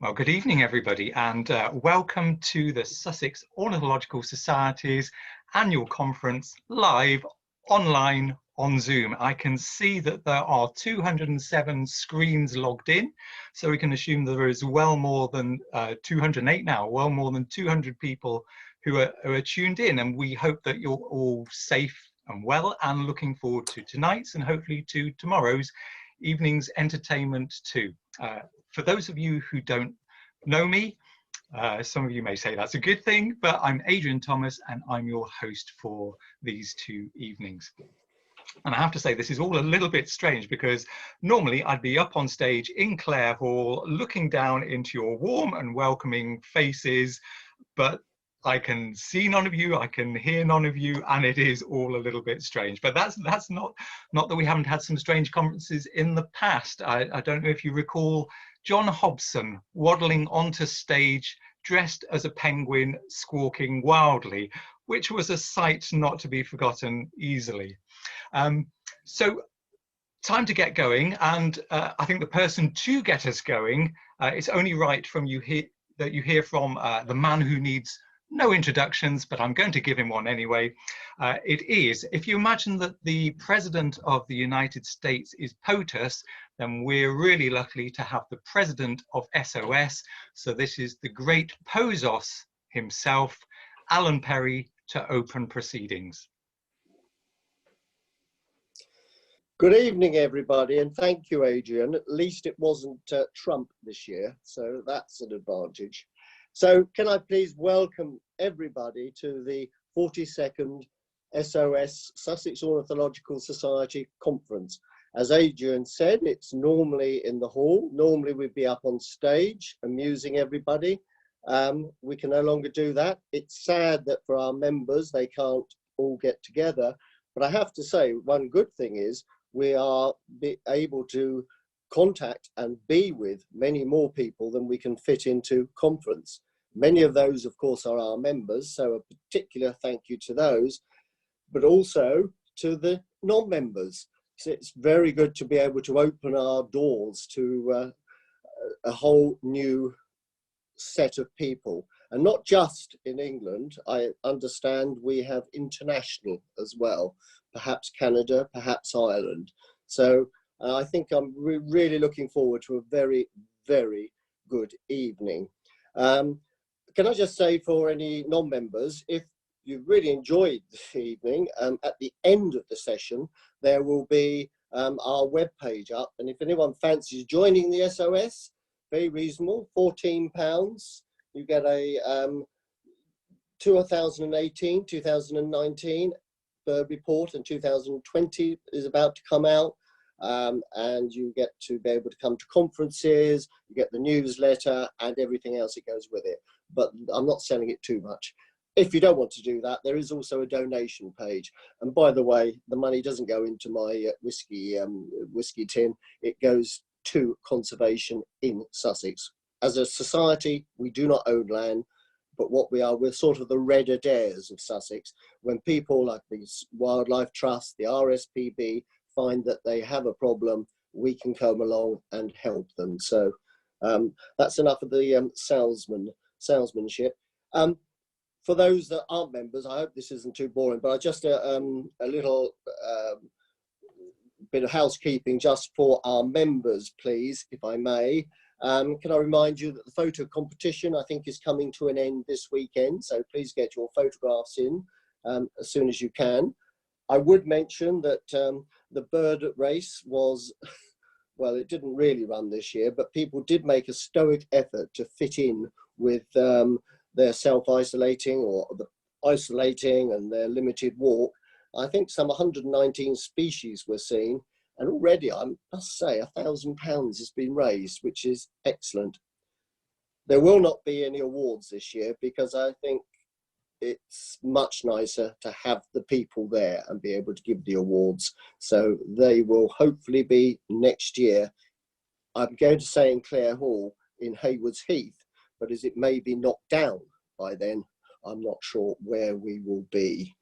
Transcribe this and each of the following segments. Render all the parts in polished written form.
Well, good evening, everybody, and welcome to the Sussex Ornithological Society's annual conference, live, online, on Zoom. I can see that there are 207 screens logged in, so we can assume there is well more than 208 now, well more than 200 people who are tuned in, and we hope that you're all safe and well and looking forward to tonight's and hopefully to tomorrow's evening's entertainment too. For those of you who don't know me, some of you may say that's a good thing, but I'm Adrian Thomas and I'm your host for these two evenings. And I have to say, this is all a little bit strange because normally I'd be up on stage in Clare Hall looking down into your warm and welcoming faces, but I can see none of you, I can hear none of you, and it is all a little bit strange. But that's not that we haven't had some strange conferences in the past. I don't know if you recall John Hobson waddling onto stage dressed as a penguin, squawking wildly, which was a sight not to be forgotten easily. So time to get going, and I think the person to get us going, it's only right from that you hear from the man who needs no introductions, but I'm going to give him one anyway. It is, if you imagine that the President of the United States is POTUS, then we're really lucky to have the President of SOS. So this is the great Pozos himself, Alan Perry, to open proceedings. Good evening, everybody, and thank you, Adrian. At least it wasn't Trump this year, so that's an advantage. So can I please welcome everybody to the 42nd SOS Sussex Ornithological Society conference. As Adrian said, it's normally in the hall. Normally we'd be up on stage amusing everybody. We can no longer do that. It's sad that for our members, they can't all get together. But I have to say, one good thing is we are able to contact and be with many more people than we can fit into conference. Many of those, of course, are our members, so a particular thank you to those, but also to the non-members. So it's very good to be able to open our doors to a whole new set of people. And not just in England, I understand we have international as well, perhaps Canada, perhaps Ireland. So I think I'm really looking forward to a very, very good evening. Can I just say for any non-members, if you really enjoyed the evening, at the end of the session, there will be our webpage up. And if anyone fancies joining the SOS, very reasonable, £14. You get a 2018, 2019 bird report, and 2020 is about to come out. And you get to be able to come to conferences, you get the newsletter and everything else that goes with it. But I'm not selling it too much. If you don't want to do that, there is also a donation page. And by the way, the money doesn't go into my whiskey tin. It goes to conservation in Sussex. As a society, we do not own land, but what we are, we're sort of the Red Adaires of Sussex. When people like the Wildlife Trust, the RSPB, find that they have a problem, we can come along and help them. So that's enough of the salesmanship. For those that aren't members, I hope this isn't too boring, but I just a little bit of housekeeping just for our members, please, if I may. Can I remind you that the photo competition, I think, is coming to an end this weekend, so please get your photographs in as soon as you can. I would mention that the bird race was, well, it didn't really run this year, but people did make a stoic effort to fit in with their self-isolating or the isolating and their limited walk. I think some 119 species were seen, and already I must say £1,000 has been raised, which is excellent. There will not be any awards this year because I think it's much nicer to have the people there and be able to give the awards. So they will hopefully be next year. I'm going to say in Clare Hall in Haywards Heath, but as it may be knocked down by then, I'm not sure where we will be.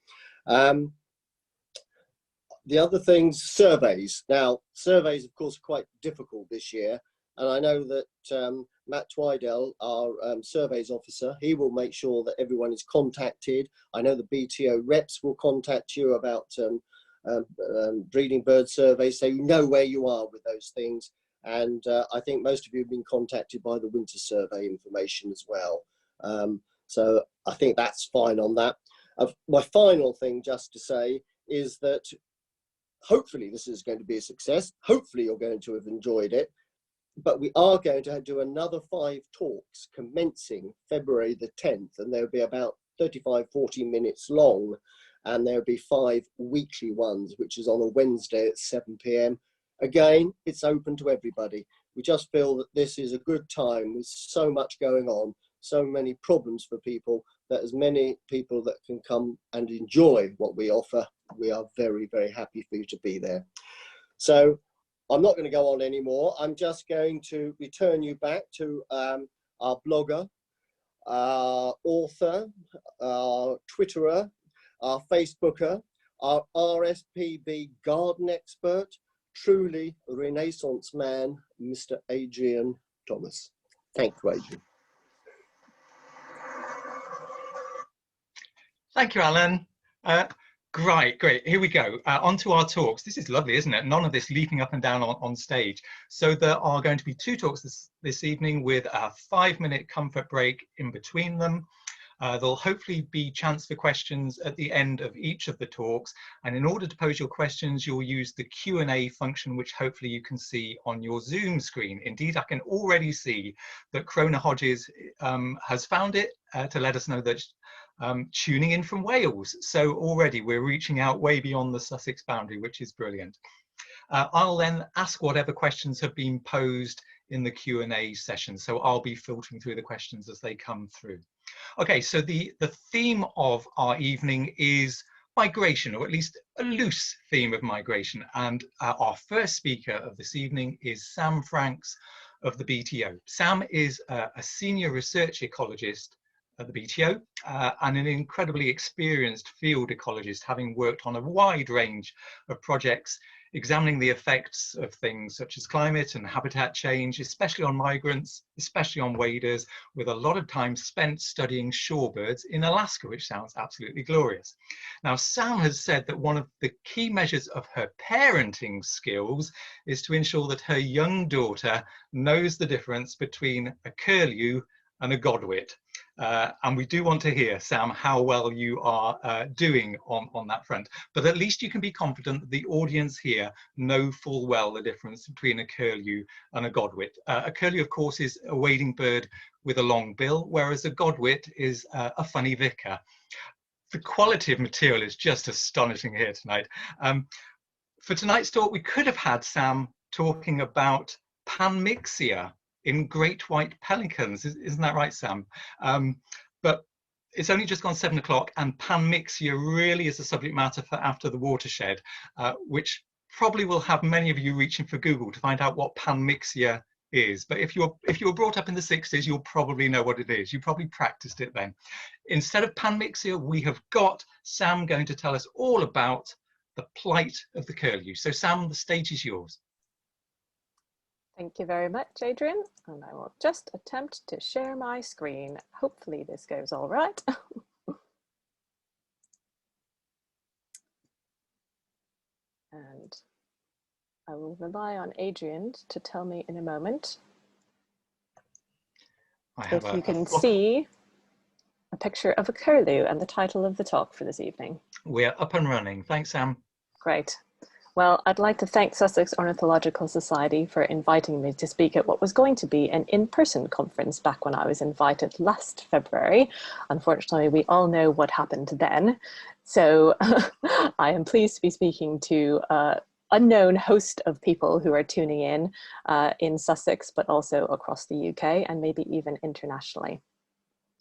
The other things, surveys. Now, surveys, of course, are quite difficult this year. And I know that Matt Twidell, our surveys officer, he will make sure that everyone is contacted. I know the BTO reps will contact you about breeding bird surveys, so you know where you are with those things. And I think most of you have been contacted by the winter survey information as well. So I think that's fine on that. My final thing just to say is that hopefully this is going to be a success. Hopefully you're going to have enjoyed it. But we are going to do another 5 talks commencing February the 10th, and they'll be about 35-40 minutes long, and there'll be 5 weekly ones, which is on a Wednesday at 7 p.m. Again, it's open to everybody. We just feel that this is a good time with so much going on, so many problems for people, that as many people that can come and enjoy what we offer, we are very, very happy for you to be there. So I'm not going to go on anymore. I'm just going to return you back to our blogger, our author, our Twitterer, our Facebooker, our RSPB garden expert, truly Renaissance man, Mr. Adrian Thomas. Thank you, Adrian. Thank you, Alan. Great. Here we go. On to our talks. This is lovely, isn't it? None of this leaping up and down on stage. So there are going to be 2 talks this evening with a 5-minute comfort break in between them. There'll hopefully be chance for questions at the end of each of the talks. And in order to pose your questions, you'll use the Q&A function, which hopefully you can see on your Zoom screen. Indeed, I can already see that Crona Hodges has found it to let us know that tuning in from Wales. So already we're reaching out way beyond the Sussex boundary, which is brilliant. I'll then ask whatever questions have been posed in the Q&A session. So I'll be filtering through the questions as they come through. Okay, so the theme of our evening is migration, or at least a loose theme of migration. And our first speaker of this evening is Sam Franks of the BTO. Sam is a senior research ecologist at the BTO and an incredibly experienced field ecologist, having worked on a wide range of projects examining the effects of things such as climate and habitat change, especially on migrants, especially on waders, with a lot of time spent studying shorebirds in Alaska, which sounds absolutely glorious. Now, Sam has said that one of the key measures of her parenting skills is to ensure that her young daughter knows the difference between a curlew and a godwit. And we do want to hear, Sam, how well you are doing on that front. But at least you can be confident that the audience here know full well the difference between a curlew and a godwit. A curlew, of course, is a wading bird with a long bill, whereas a godwit is a funny vicar. The quality of material is just astonishing here tonight. For tonight's talk, we could have had Sam talking about panmixia in great white pelicans. Isn't that right, Sam? But it's only just gone 7 o'clock, and panmixia really is a subject matter for after the watershed, which probably will have many of you reaching for Google to find out what panmixia is. But if you were brought up in the 60s, you'll probably know what it is. You probably practiced it then. Instead of panmixia, we have got Sam going to tell us all about the plight of the curlew. So Sam, the stage is yours. Thank you very much, Adrian. And I will just attempt to share my screen. Hopefully this goes all right. And I will rely on Adrian to tell me in a moment if you can see a picture of a curlew and the title of the talk for this evening. We're up and running. Thanks, Sam. Great. Well, I'd like to thank Sussex Ornithological Society for inviting me to speak at what was going to be an in-person conference back when I was invited last February. Unfortunately, we all know what happened then. So I am pleased to be speaking to an unknown host of people who are tuning in Sussex, but also across the UK and maybe even internationally.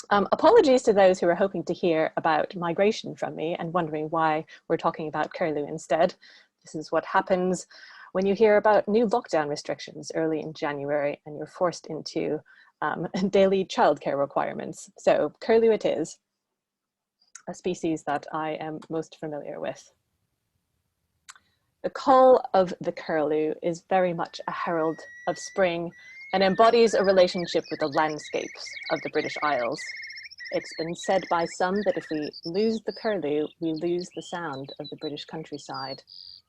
Apologies to those who are hoping to hear about migration from me and wondering why we're talking about curlew instead. This is what happens when you hear about new lockdown restrictions early in January and you're forced into daily childcare requirements. So curlew it is, a species that I am most familiar with. The call of the curlew is very much a herald of spring and embodies a relationship with the landscapes of the British Isles. It's been said by some that if we lose the curlew, we lose the sound of the British countryside.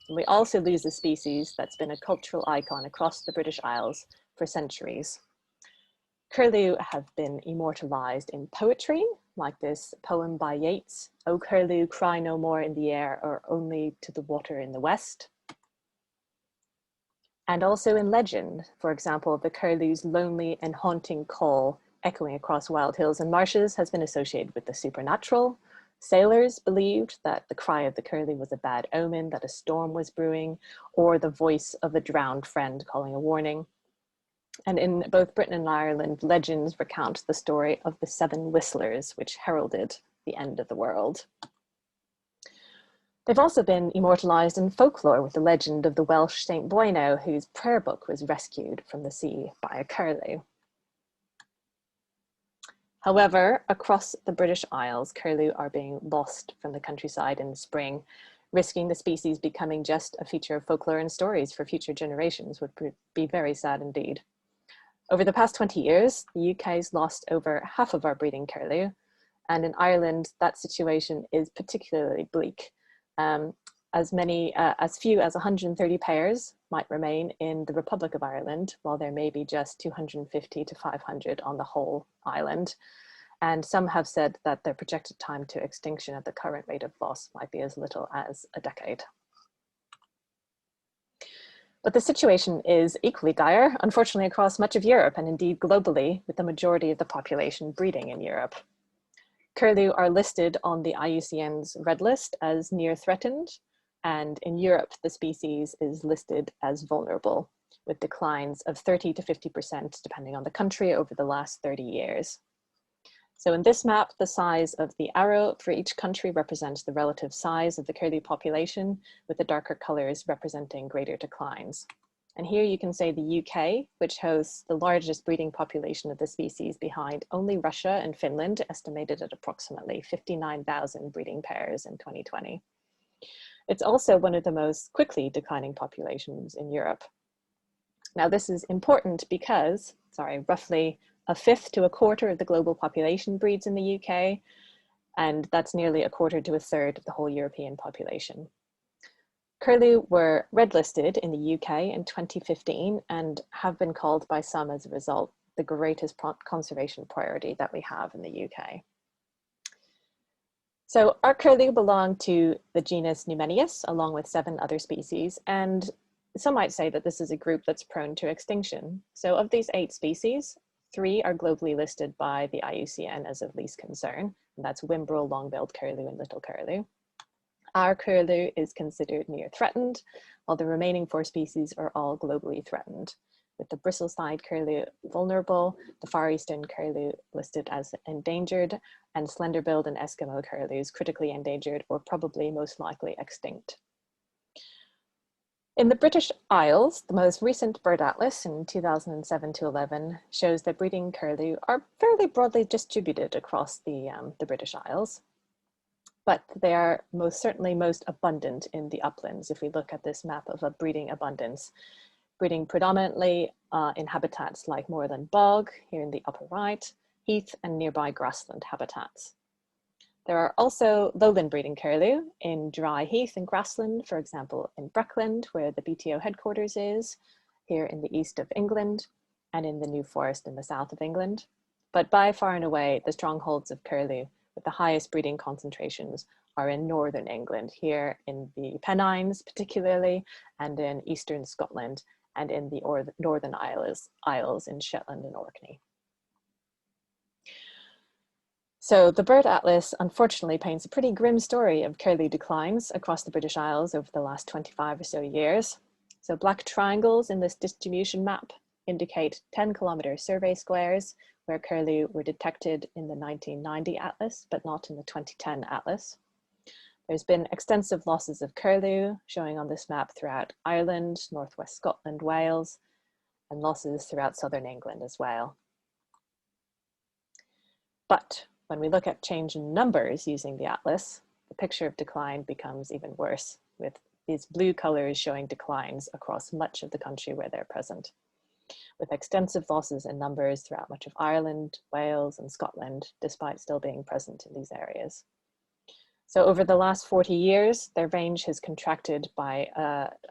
And we also lose a species that's been a cultural icon across the British Isles for centuries. Curlew have been immortalized in poetry, like this poem by Yeats, "O curlew, cry no more in the air, or only to the water in the west." And also in legend, for example, the curlew's lonely and haunting call echoing across wild hills and marshes has been associated with the supernatural. Sailors believed that the cry of the curlew was a bad omen, that a storm was brewing, or the voice of a drowned friend calling a warning. And in both Britain and Ireland, legends recount the story of the seven whistlers, which heralded the end of the world. They've also been immortalized in folklore with the legend of the Welsh Saint Bueno, whose prayer book was rescued from the sea by a curlew. However, across the British Isles, curlew are being lost from the countryside in the spring, risking the species becoming just a feature of folklore and stories for future generations would be very sad indeed. Over the past 20 years, the UK's lost over half of our breeding curlew, and in Ireland, that situation is particularly bleak. As few as 130 pairs might remain in the Republic of Ireland, while there may be just 250 to 500 on the whole island. And some have said that their projected time to extinction at the current rate of loss might be as little as a decade. But the situation is equally dire, unfortunately, across much of Europe and indeed globally, with the majority of the population breeding in Europe. Curlew are listed on the IUCN's Red List as near threatened, and in Europe, the species is listed as vulnerable, with declines of 30 to 50% depending on the country over the last 30 years. So in this map, the size of the arrow for each country represents the relative size of the curlew population, with the darker colors representing greater declines. And here you can say the UK, which hosts the largest breeding population of the species behind only Russia and Finland, estimated at approximately 59,000 breeding pairs in 2020. It's also one of the most quickly declining populations in Europe. Now this is important because, roughly a fifth to a quarter of the global population breeds in the UK, and that's nearly a quarter to a third of the whole European population. Curlew were red listed in the UK in 2015 and have been called by some as a result the greatest conservation priority that we have in the UK. So our curlew belong to the genus Numenius, along with 7 other species, and some might say that this is a group that's prone to extinction. So of these 8 species, 3 are globally listed by the IUCN as of least concern, and that's Wimbrel, long-billed curlew, and little curlew. Our curlew is considered near threatened, while the remaining 4 species are all globally threatened, with the bristle-side curlew vulnerable, the Far Eastern curlew listed as endangered, and slender-billed and Eskimo curlews critically endangered or probably most likely extinct. In the British Isles, the most recent bird atlas in 2007 to 11 shows that breeding curlew are fairly broadly distributed across the British Isles, but they are most certainly most abundant in the uplands if we look at this map of a breeding abundance, breeding predominantly in habitats like moorland bog, here in the upper right, heath and nearby grassland habitats. There are also lowland breeding curlew in dry heath and grassland, for example, in Breckland, where the BTO headquarters is, here in the east of England, and in the New Forest in the south of England. But by far and away, the strongholds of curlew with the highest breeding concentrations are in northern England, here in the Pennines particularly, and in eastern Scotland, and in the Northern Isles in Shetland and Orkney. So the Bird Atlas unfortunately paints a pretty grim story of curlew declines across the British Isles over the last 25 or so years. So black triangles in this distribution map indicate 10-kilometer survey squares where curlew were detected in the 1990 atlas, but not in the 2010 atlas. There's been extensive losses of curlew showing on this map throughout Ireland, northwest Scotland, Wales, and losses throughout southern England as well. But when we look at change in numbers using the atlas, the picture of decline becomes even worse, with these blue colors showing declines across much of the country where they're present, with extensive losses in numbers throughout much of Ireland, Wales, and Scotland, despite still being present in these areas. So over the last 40 years, their range has contracted by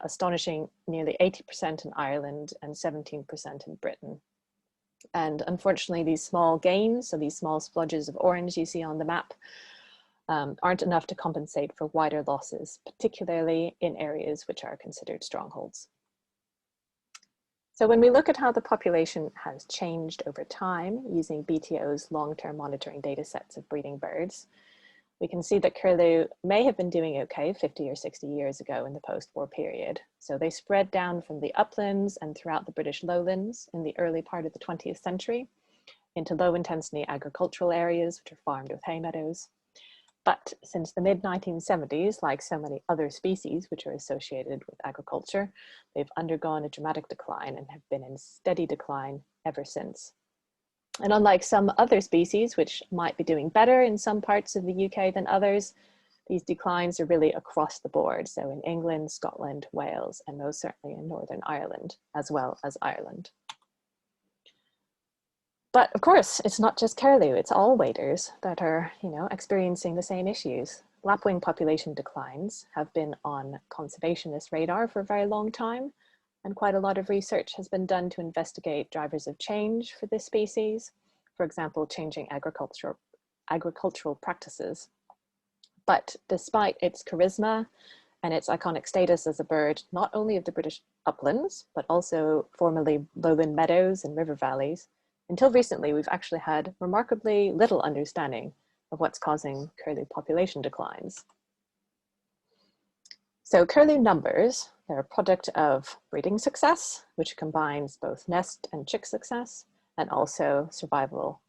astonishing nearly 80% in Ireland and 17% in Britain. And unfortunately, these small gains, so these small splodges of orange you see on the map, aren't enough to compensate for wider losses, particularly in areas which are considered strongholds. So when we look at how the population has changed over time using BTO's long-term monitoring data sets of breeding birds, we can see that curlew may have been doing okay 50 or 60 years ago in the post-war period. So they spread down from the uplands and throughout the British lowlands in the early part of the 20th century into low-intensity agricultural areas which are farmed with hay meadows. But since the mid-1970s, like so many other species which are associated with agriculture, they've undergone a dramatic decline and have been in steady decline ever since. And unlike some other species, which might be doing better in some parts of the UK than others, these declines are really across the board. So in England, Scotland, Wales, and most certainly in Northern Ireland, as well as Ireland. But of course, it's not just curlew, it's all waders that are, experiencing the same issues. Lapwing population declines have been on conservationist radar for a very long time, and quite a lot of research has been done to investigate drivers of change for this species, for example, changing agricultural practices. But despite its charisma and its iconic status as a bird, not only of the British uplands, but also formerly lowland meadows and river valleys, until recently, we've actually had remarkably little understanding of what's causing curlew population declines. So curlew numbers, they're a product of breeding success, which combines both nest and chick success, and also survival.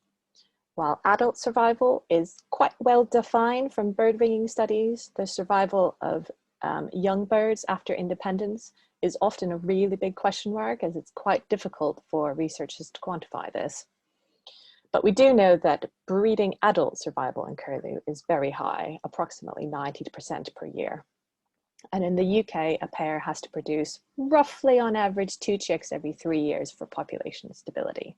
While adult survival is quite well defined from bird ringing studies, the survival of young birds after independence is often a really big question mark, as it's quite difficult for researchers to quantify this. But we do know that breeding adult survival in curlew is very high, approximately 90% per year. And in the UK, a pair has to produce roughly on average 2 chicks every 3 years for population stability.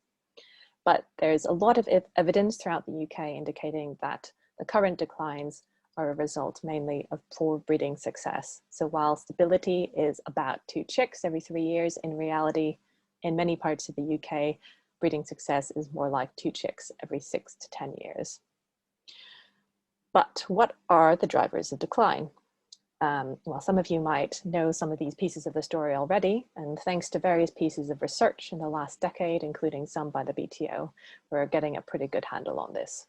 But there's a lot of evidence throughout the UK indicating that the current declines are a result mainly of poor breeding success. So while stability is about 2 chicks every 3 years, in reality, in many parts of the UK, breeding success is more like 2 chicks every 6 to 10 years. But what are the drivers of decline? Well, some of you might know some of these pieces of the story already, and thanks to various pieces of research in the last decade, including some by the BTO, we're getting a pretty good handle on this.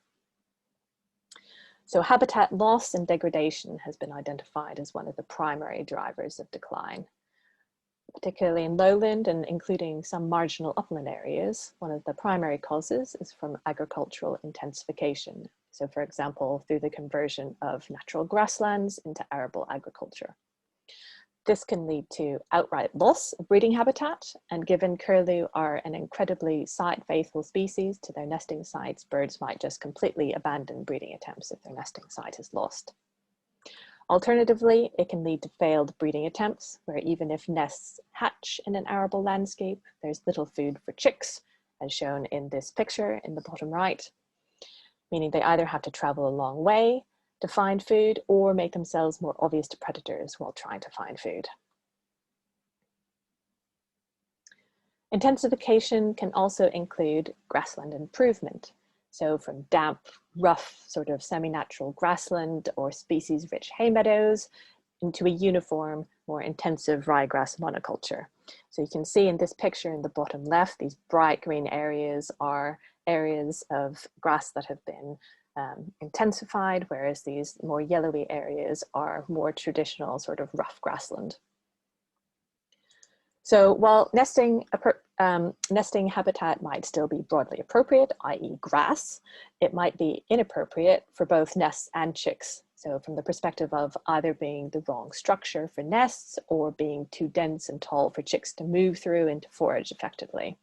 So habitat loss and degradation has been identified as one of the primary drivers of decline. Particularly in lowland and including some marginal upland areas, one of the primary causes is from agricultural intensification. So for example, through the conversion of natural grasslands into arable agriculture. This can lead to outright loss of breeding habitat, and given curlew are an incredibly site-faithful species to their nesting sites, birds might just completely abandon breeding attempts if their nesting site is lost. Alternatively, it can lead to failed breeding attempts, where even if nests hatch in an arable landscape, there's little food for chicks, as shown in this picture in the bottom right, meaning they either have to travel a long way to find food or make themselves more obvious to predators while trying to find food. Intensification can also include grassland improvement. So from damp, rough, sort of semi-natural grassland or species-rich hay meadows into a uniform, more intensive ryegrass monoculture. So you can see in this picture in the bottom left, these bright green areas are areas of grass that have been intensified, whereas these more yellowy areas are more traditional sort of rough grassland. So while nesting habitat might still be broadly appropriate, i.e. grass, it might be inappropriate for both nests and chicks. So from the perspective of either being the wrong structure for nests or being too dense and tall for chicks to move through and to forage effectively.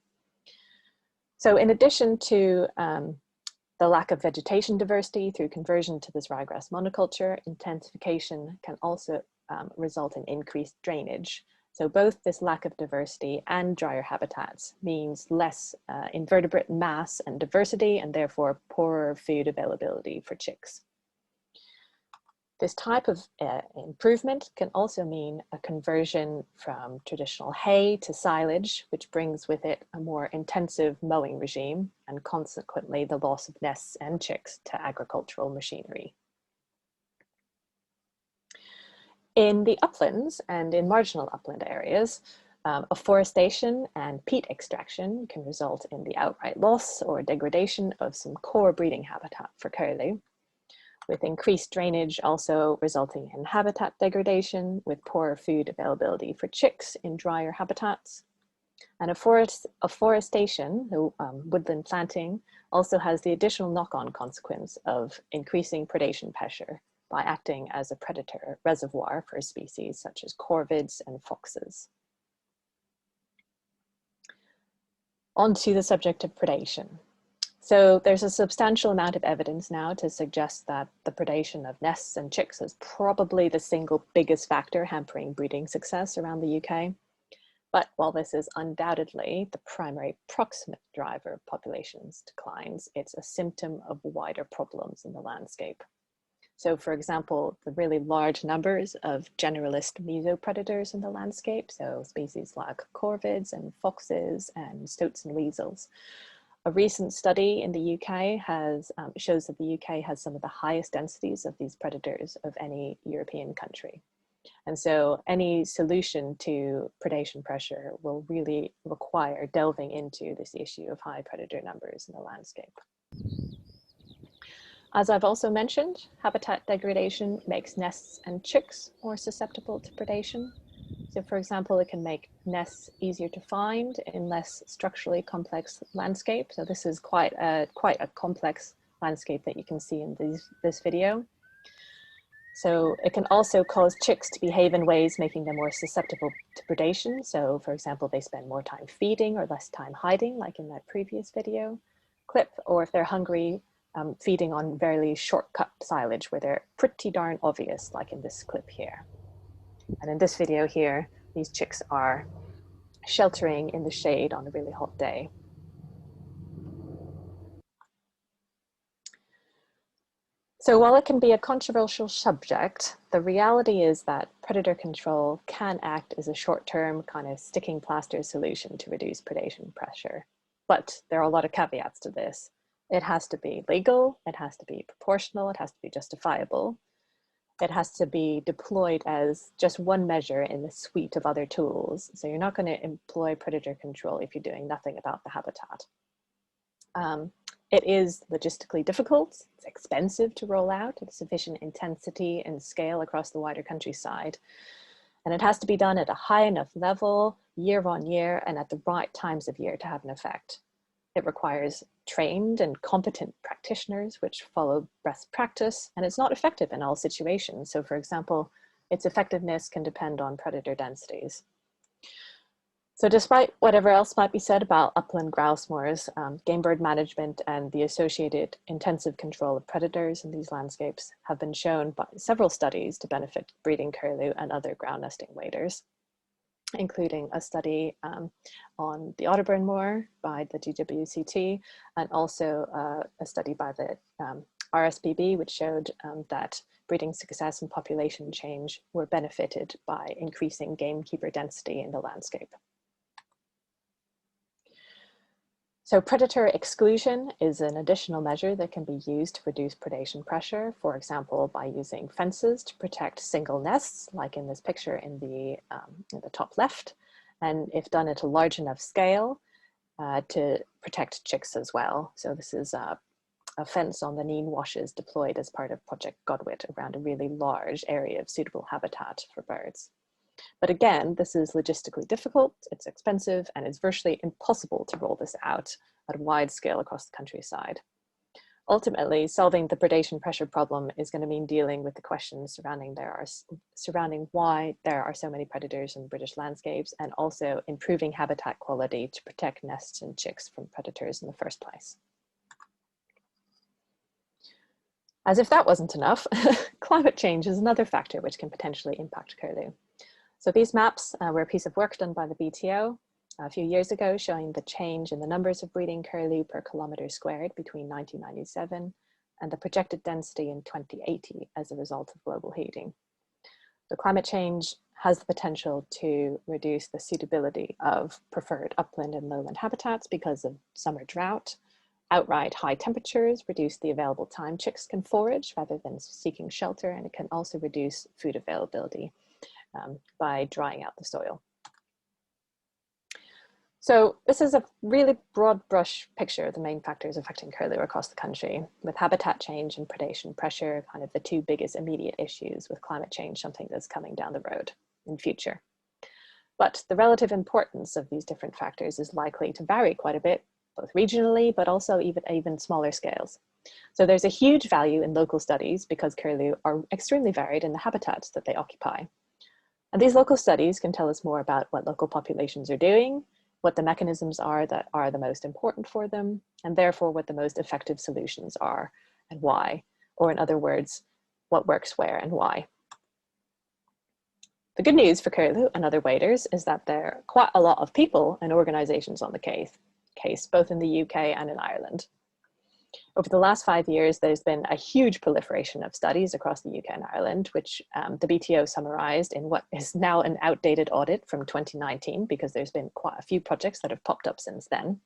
So in addition to the lack of vegetation diversity through conversion to this ryegrass monoculture, intensification can also result in increased drainage. So both this lack of diversity and drier habitats means less invertebrate mass and diversity, and therefore poorer food availability for chicks. This type of improvement can also mean a conversion from traditional hay to silage, which brings with it a more intensive mowing regime and consequently the loss of nests and chicks to agricultural machinery. In the uplands and in marginal upland areas, afforestation and peat extraction can result in the outright loss or degradation of some core breeding habitat for curlew, with increased drainage also resulting in habitat degradation with poorer food availability for chicks in drier habitats. And afforestation, woodland planting, also has the additional knock-on consequence of increasing predation pressure by acting as a predator reservoir for species such as corvids and foxes. On to the subject of predation. So there's a substantial amount of evidence now to suggest that the predation of nests and chicks is probably the single biggest factor hampering breeding success around the UK. But while this is undoubtedly the primary proximate driver of populations declines, it's a symptom of wider problems in the landscape. So for example, the really large numbers of generalist mesopredators in the landscape, so species like corvids and foxes and stoats and weasels. A recent study in the UK shows that the UK has some of the highest densities of these predators of any European country. And so any solution to predation pressure will really require delving into this issue of high predator numbers in the landscape. As I've also mentioned, habitat degradation makes nests and chicks more susceptible to predation. So for example, it can make nests easier to find in less structurally complex landscape. So this is quite a complex landscape that you can see in this video. So it can also cause chicks to behave in ways making them more susceptible to predation. So for example, they spend more time feeding or less time hiding, like in that previous video clip, or if they're hungry, feeding on very shortcut silage where they're pretty darn obvious, like in this clip here. And in this video here, these chicks are sheltering in the shade on a really hot day. So while it can be a controversial subject, the reality is that predator control can act as a short-term kind of sticking plaster solution to reduce predation pressure. But there are a lot of caveats to this. It has to be legal, it has to be proportional, it has to be justifiable. It has to be deployed as just one measure in the suite of other tools. So you're not going to employ predator control if you're doing nothing about the habitat. It is logistically difficult, it's expensive to roll out at sufficient intensity and scale across the wider countryside. And it has to be done at a high enough level, year on year, and at the right times of year to have an effect. It requires trained and competent practitioners which follow best practice, and it's not effective in all situations. So for example, its effectiveness can depend on predator densities. So despite whatever else might be said about upland grouse moors, game bird management and the associated intensive control of predators in these landscapes have been shown by several studies to benefit breeding curlew and other ground nesting waders, including a study on the Otterburn Moor by the GWCT, and also a study by the RSPB, which showed that breeding success and population change were benefited by increasing gamekeeper density in the landscape. So predator exclusion is an additional measure that can be used to reduce predation pressure, for example, by using fences to protect single nests, like in this picture in the top left, and if done at a large enough scale, to protect chicks as well. So this is a fence on the Neen Washes deployed as part of Project Godwit around a really large area of suitable habitat for birds. But again, this is logistically difficult, it's expensive, and it's virtually impossible to roll this out at a wide scale across the countryside. Ultimately, solving the predation pressure problem is going to mean dealing with the questions surrounding why there are so many predators in British landscapes, and also improving habitat quality to protect nests and chicks from predators in the first place. As if that wasn't enough, climate change is another factor which can potentially impact curlew. So these maps were a piece of work done by the BTO a few years ago, showing the change in the numbers of breeding curlew per kilometre squared between 1997 and the projected density in 2080 as a result of global heating. The climate change has the potential to reduce the suitability of preferred upland and lowland habitats because of summer drought. Outright high temperatures reduce the available time chicks can forage rather than seeking shelter, and it can also reduce food availability by drying out the soil. So this is a really broad brush picture of the main factors affecting curlew across the country, with habitat change and predation pressure kind of the two biggest immediate issues, with climate change something that's coming down the road in future. But the relative importance of these different factors is likely to vary quite a bit, both regionally, but also even smaller scales. So there's a huge value in local studies because curlew are extremely varied in the habitats that they occupy. And these local studies can tell us more about what local populations are doing, what the mechanisms are that are the most important for them, and therefore what the most effective solutions are and why, or in other words, what works where and why. The good news for curlew and other waders is that there are quite a lot of people and organisations on the case, both in the UK and in Ireland. Over the last 5 years, there's been a huge proliferation of studies across the UK and Ireland, which the BTO summarised in what is now an outdated audit from 2019, because there's been quite a few projects that have popped up since then.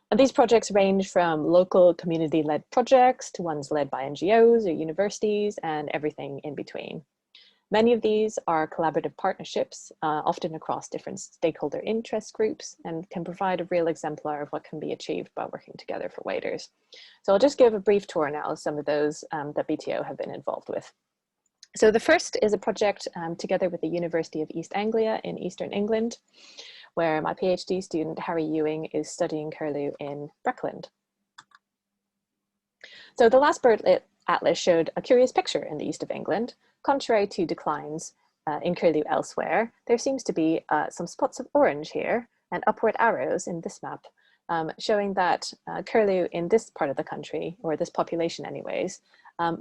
And these projects range from local community-led projects to ones led by NGOs or universities and everything in between. Many of these are collaborative partnerships, often across different stakeholder interest groups, and can provide a real exemplar of what can be achieved by working together for waders. So I'll just give a brief tour now of some of those that BTO have been involved with. So the first is a project together with the University of East Anglia in Eastern England, where my PhD student Harry Ewing is studying curlew in Breckland. So the last bird atlas showed a curious picture in the east of England. Contrary to declines in curlew elsewhere, there seems to be some spots of orange here and upward arrows in this map, showing that curlew in this part of the country, or this population anyways,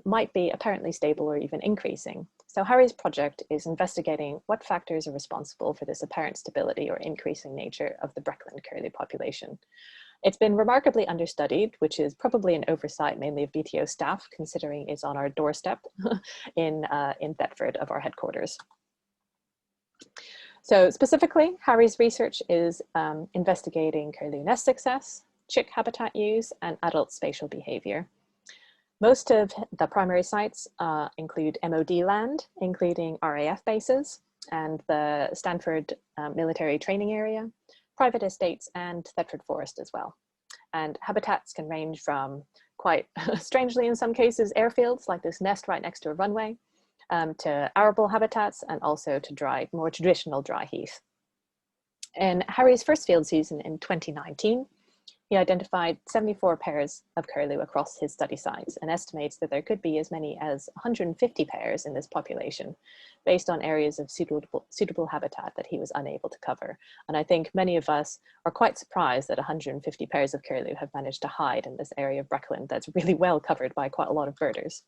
might be apparently stable or even increasing. So Harry's project is investigating what factors are responsible for this apparent stability or increasing nature of the Breckland curlew population. It's been remarkably understudied, which is probably an oversight mainly of BTO staff, considering it's on our doorstep in Thetford of our headquarters. So specifically, Harry's research is investigating curlew nest success, chick habitat use, and adult spatial behavior. Most of the primary sites include MOD land, including RAF bases, and the Stanford military training area, private estates, and Thetford Forest as well. And habitats can range from, quite strangely in some cases, airfields like this nest right next to a runway, to arable habitats, and also to more traditional dry heath. In Harry's first field season in 2019, he identified 74 pairs of curlew across his study sites and estimates that there could be as many as 150 pairs in this population, based on areas of suitable habitat that he was unable to cover. And I think many of us are quite surprised that 150 pairs of curlew have managed to hide in this area of Breckland that's really well covered by quite a lot of birders.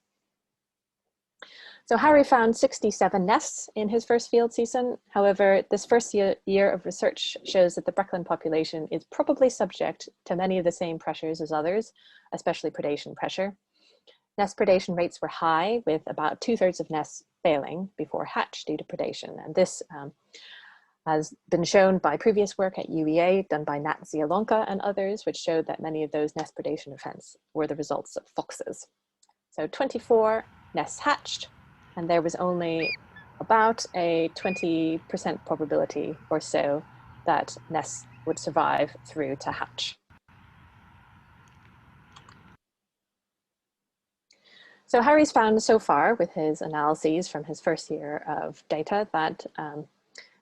So Harry found 67 nests in his first field season. However, this first year of research shows that the Breckland population is probably subject to many of the same pressures as others, especially predation pressure. Nest predation rates were high, with about 2/3 of nests failing before hatch due to predation. And this has been shown by previous work at UEA done by Nat Zielonka and others, which showed that many of those nest predation events were the results of foxes. So 24 nests hatched, and there was only about a 20% probability or so that nests would survive through to hatch. So Harry's found so far with his analyses from his first year of data that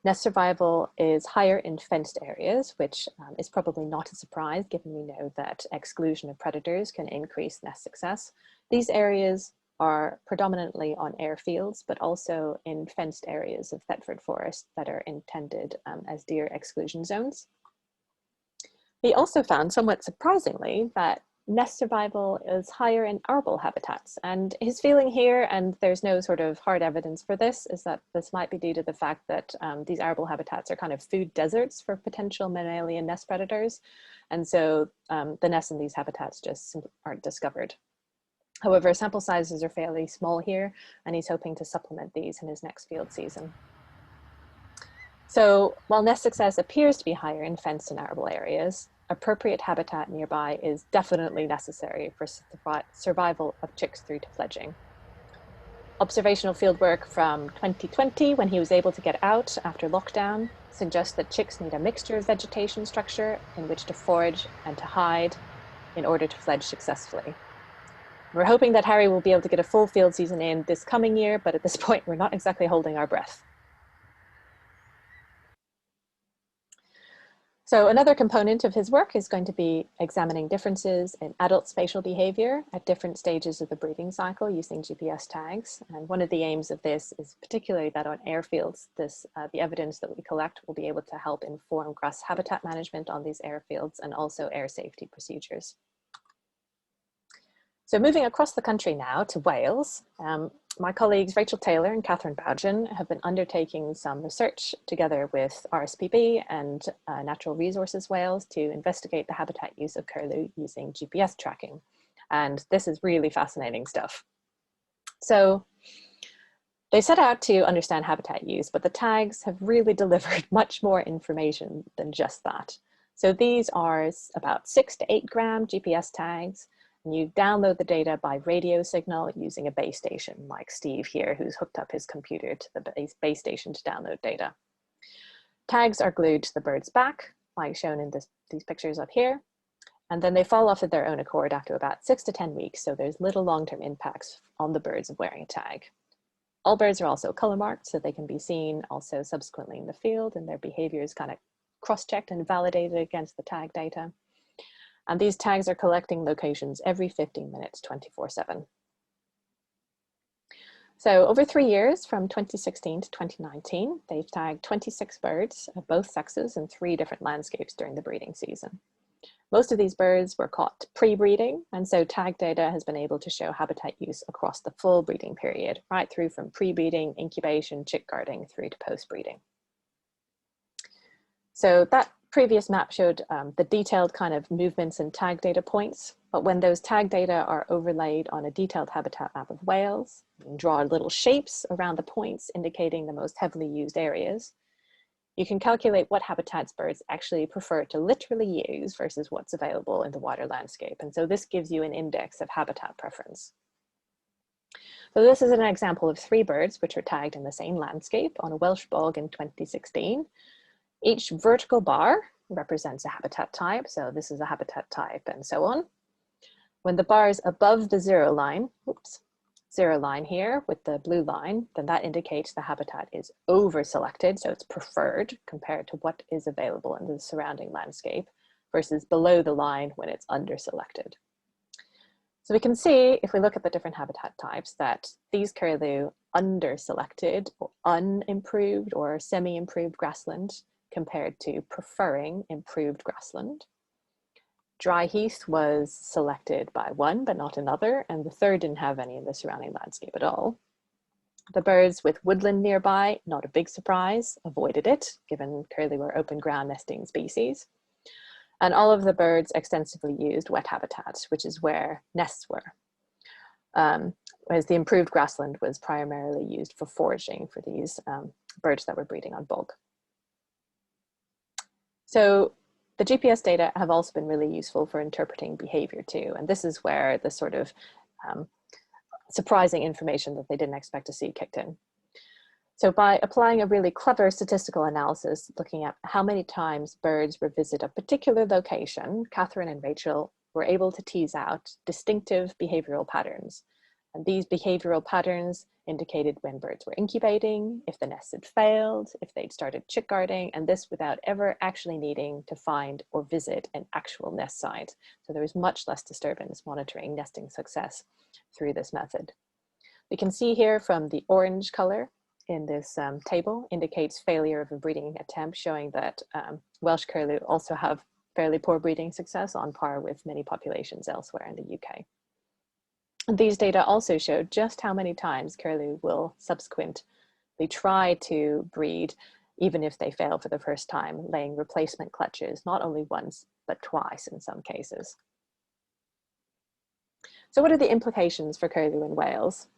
nest survival is higher in fenced areas, which is probably not a surprise given we know that exclusion of predators can increase nest success. These areas are predominantly on airfields, but also in fenced areas of Thetford Forest that are intended as deer exclusion zones. He also found, somewhat surprisingly, that nest survival is higher in arable habitats. And his feeling here, and there's no sort of hard evidence for this, is that this might be due to the fact that these arable habitats are kind of food deserts for potential mammalian nest predators. And so the nests in these habitats just aren't discovered. However, sample sizes are fairly small here, and he's hoping to supplement these in his next field season. So while nest success appears to be higher in fenced and arable areas, appropriate habitat nearby is definitely necessary for survival of chicks through to fledging. Observational fieldwork from 2020, when he was able to get out after lockdown, suggests that chicks need a mixture of vegetation structure in which to forage and to hide in order to fledge successfully. We're hoping that Harry will be able to get a full field season in this coming year, but at this point, we're not exactly holding our breath. So another component of his work is going to be examining differences in adult spatial behavior at different stages of the breeding cycle using GPS tags. And one of the aims of this is particularly that on airfields, the evidence that we collect will be able to help inform grass habitat management on these airfields and also air safety procedures. So moving across the country now to Wales, my colleagues Rachel Taylor and Catherine Bougen have been undertaking some research together with RSPB and Natural Resources Wales to investigate the habitat use of curlew using GPS tracking. And this is really fascinating stuff. So they set out to understand habitat use, but the tags have really delivered much more information than just that. So these are about 6 to 8 gram GPS tags. And you download the data by radio signal using a base station, like Steve here, who's hooked up his computer to the base station to download data. Tags are glued to the bird's back, like shown in these pictures up here, and then they fall off of their own accord after about 6 to 10 weeks, so there's little long-term impacts on the birds of wearing a tag. All birds are also color marked, so they can be seen also subsequently in the field, and their behavior is kind of cross-checked and validated against the tag data. And these tags are collecting locations every 15 minutes, 24/7. So over 3 years, from 2016 to 2019, they've tagged 26 birds of both sexes in 3 different landscapes during the breeding season. Most of these birds were caught pre-breeding, and so tag data has been able to show habitat use across the full breeding period, right through from pre-breeding, incubation, chick guarding, through to post-breeding. So that previous map showed the detailed kind of movements and tag data points, but when those tag data are overlaid on a detailed habitat map of Wales, and draw little shapes around the points indicating the most heavily used areas, you can calculate what habitats birds actually prefer to literally use versus what's available in the wider landscape. And so this gives you an index of habitat preference. So this is an example of 3 birds which are tagged in the same landscape on a Welsh bog in 2016. Each vertical bar represents a habitat type, so this is a habitat type and so on. When the bar is above the 0 line, zero line here with the blue line, then that indicates the habitat is over-selected, so it's preferred compared to what is available in the surrounding landscape, versus below the line when it's under-selected. So we can see, if we look at the different habitat types, that these curlew under-selected or unimproved or semi-improved grassland compared to preferring improved grassland. Dry heath was selected by one, but not another, and the third didn't have any in the surrounding landscape at all. The birds with woodland nearby, not a big surprise, avoided it, given curlew were open ground nesting species. And all of the birds extensively used wet habitats, which is where nests were. Whereas the improved grassland was primarily used for foraging for these birds that were breeding on bog. So the GPS data have also been really useful for interpreting behavior too. And this is where the sort of surprising information that they didn't expect to see kicked in. So by applying a really clever statistical analysis, looking at how many times birds revisit a particular location, Catherine and Rachel were able to tease out distinctive behavioral patterns. And these behavioral patterns indicated when birds were incubating, if the nests had failed, if they'd started chick guarding, and this without ever actually needing to find or visit an actual nest site. So there was much less disturbance monitoring nesting success through this method. We can see here from the orange color in this table indicates failure of a breeding attempt, showing that Welsh curlew also have fairly poor breeding success on par with many populations elsewhere in the UK. And these data also showed just how many times curlew will subsequently try to breed, even if they fail for the first time, laying replacement clutches, not only once, but twice in some cases. So what are the implications for curlew in Wales?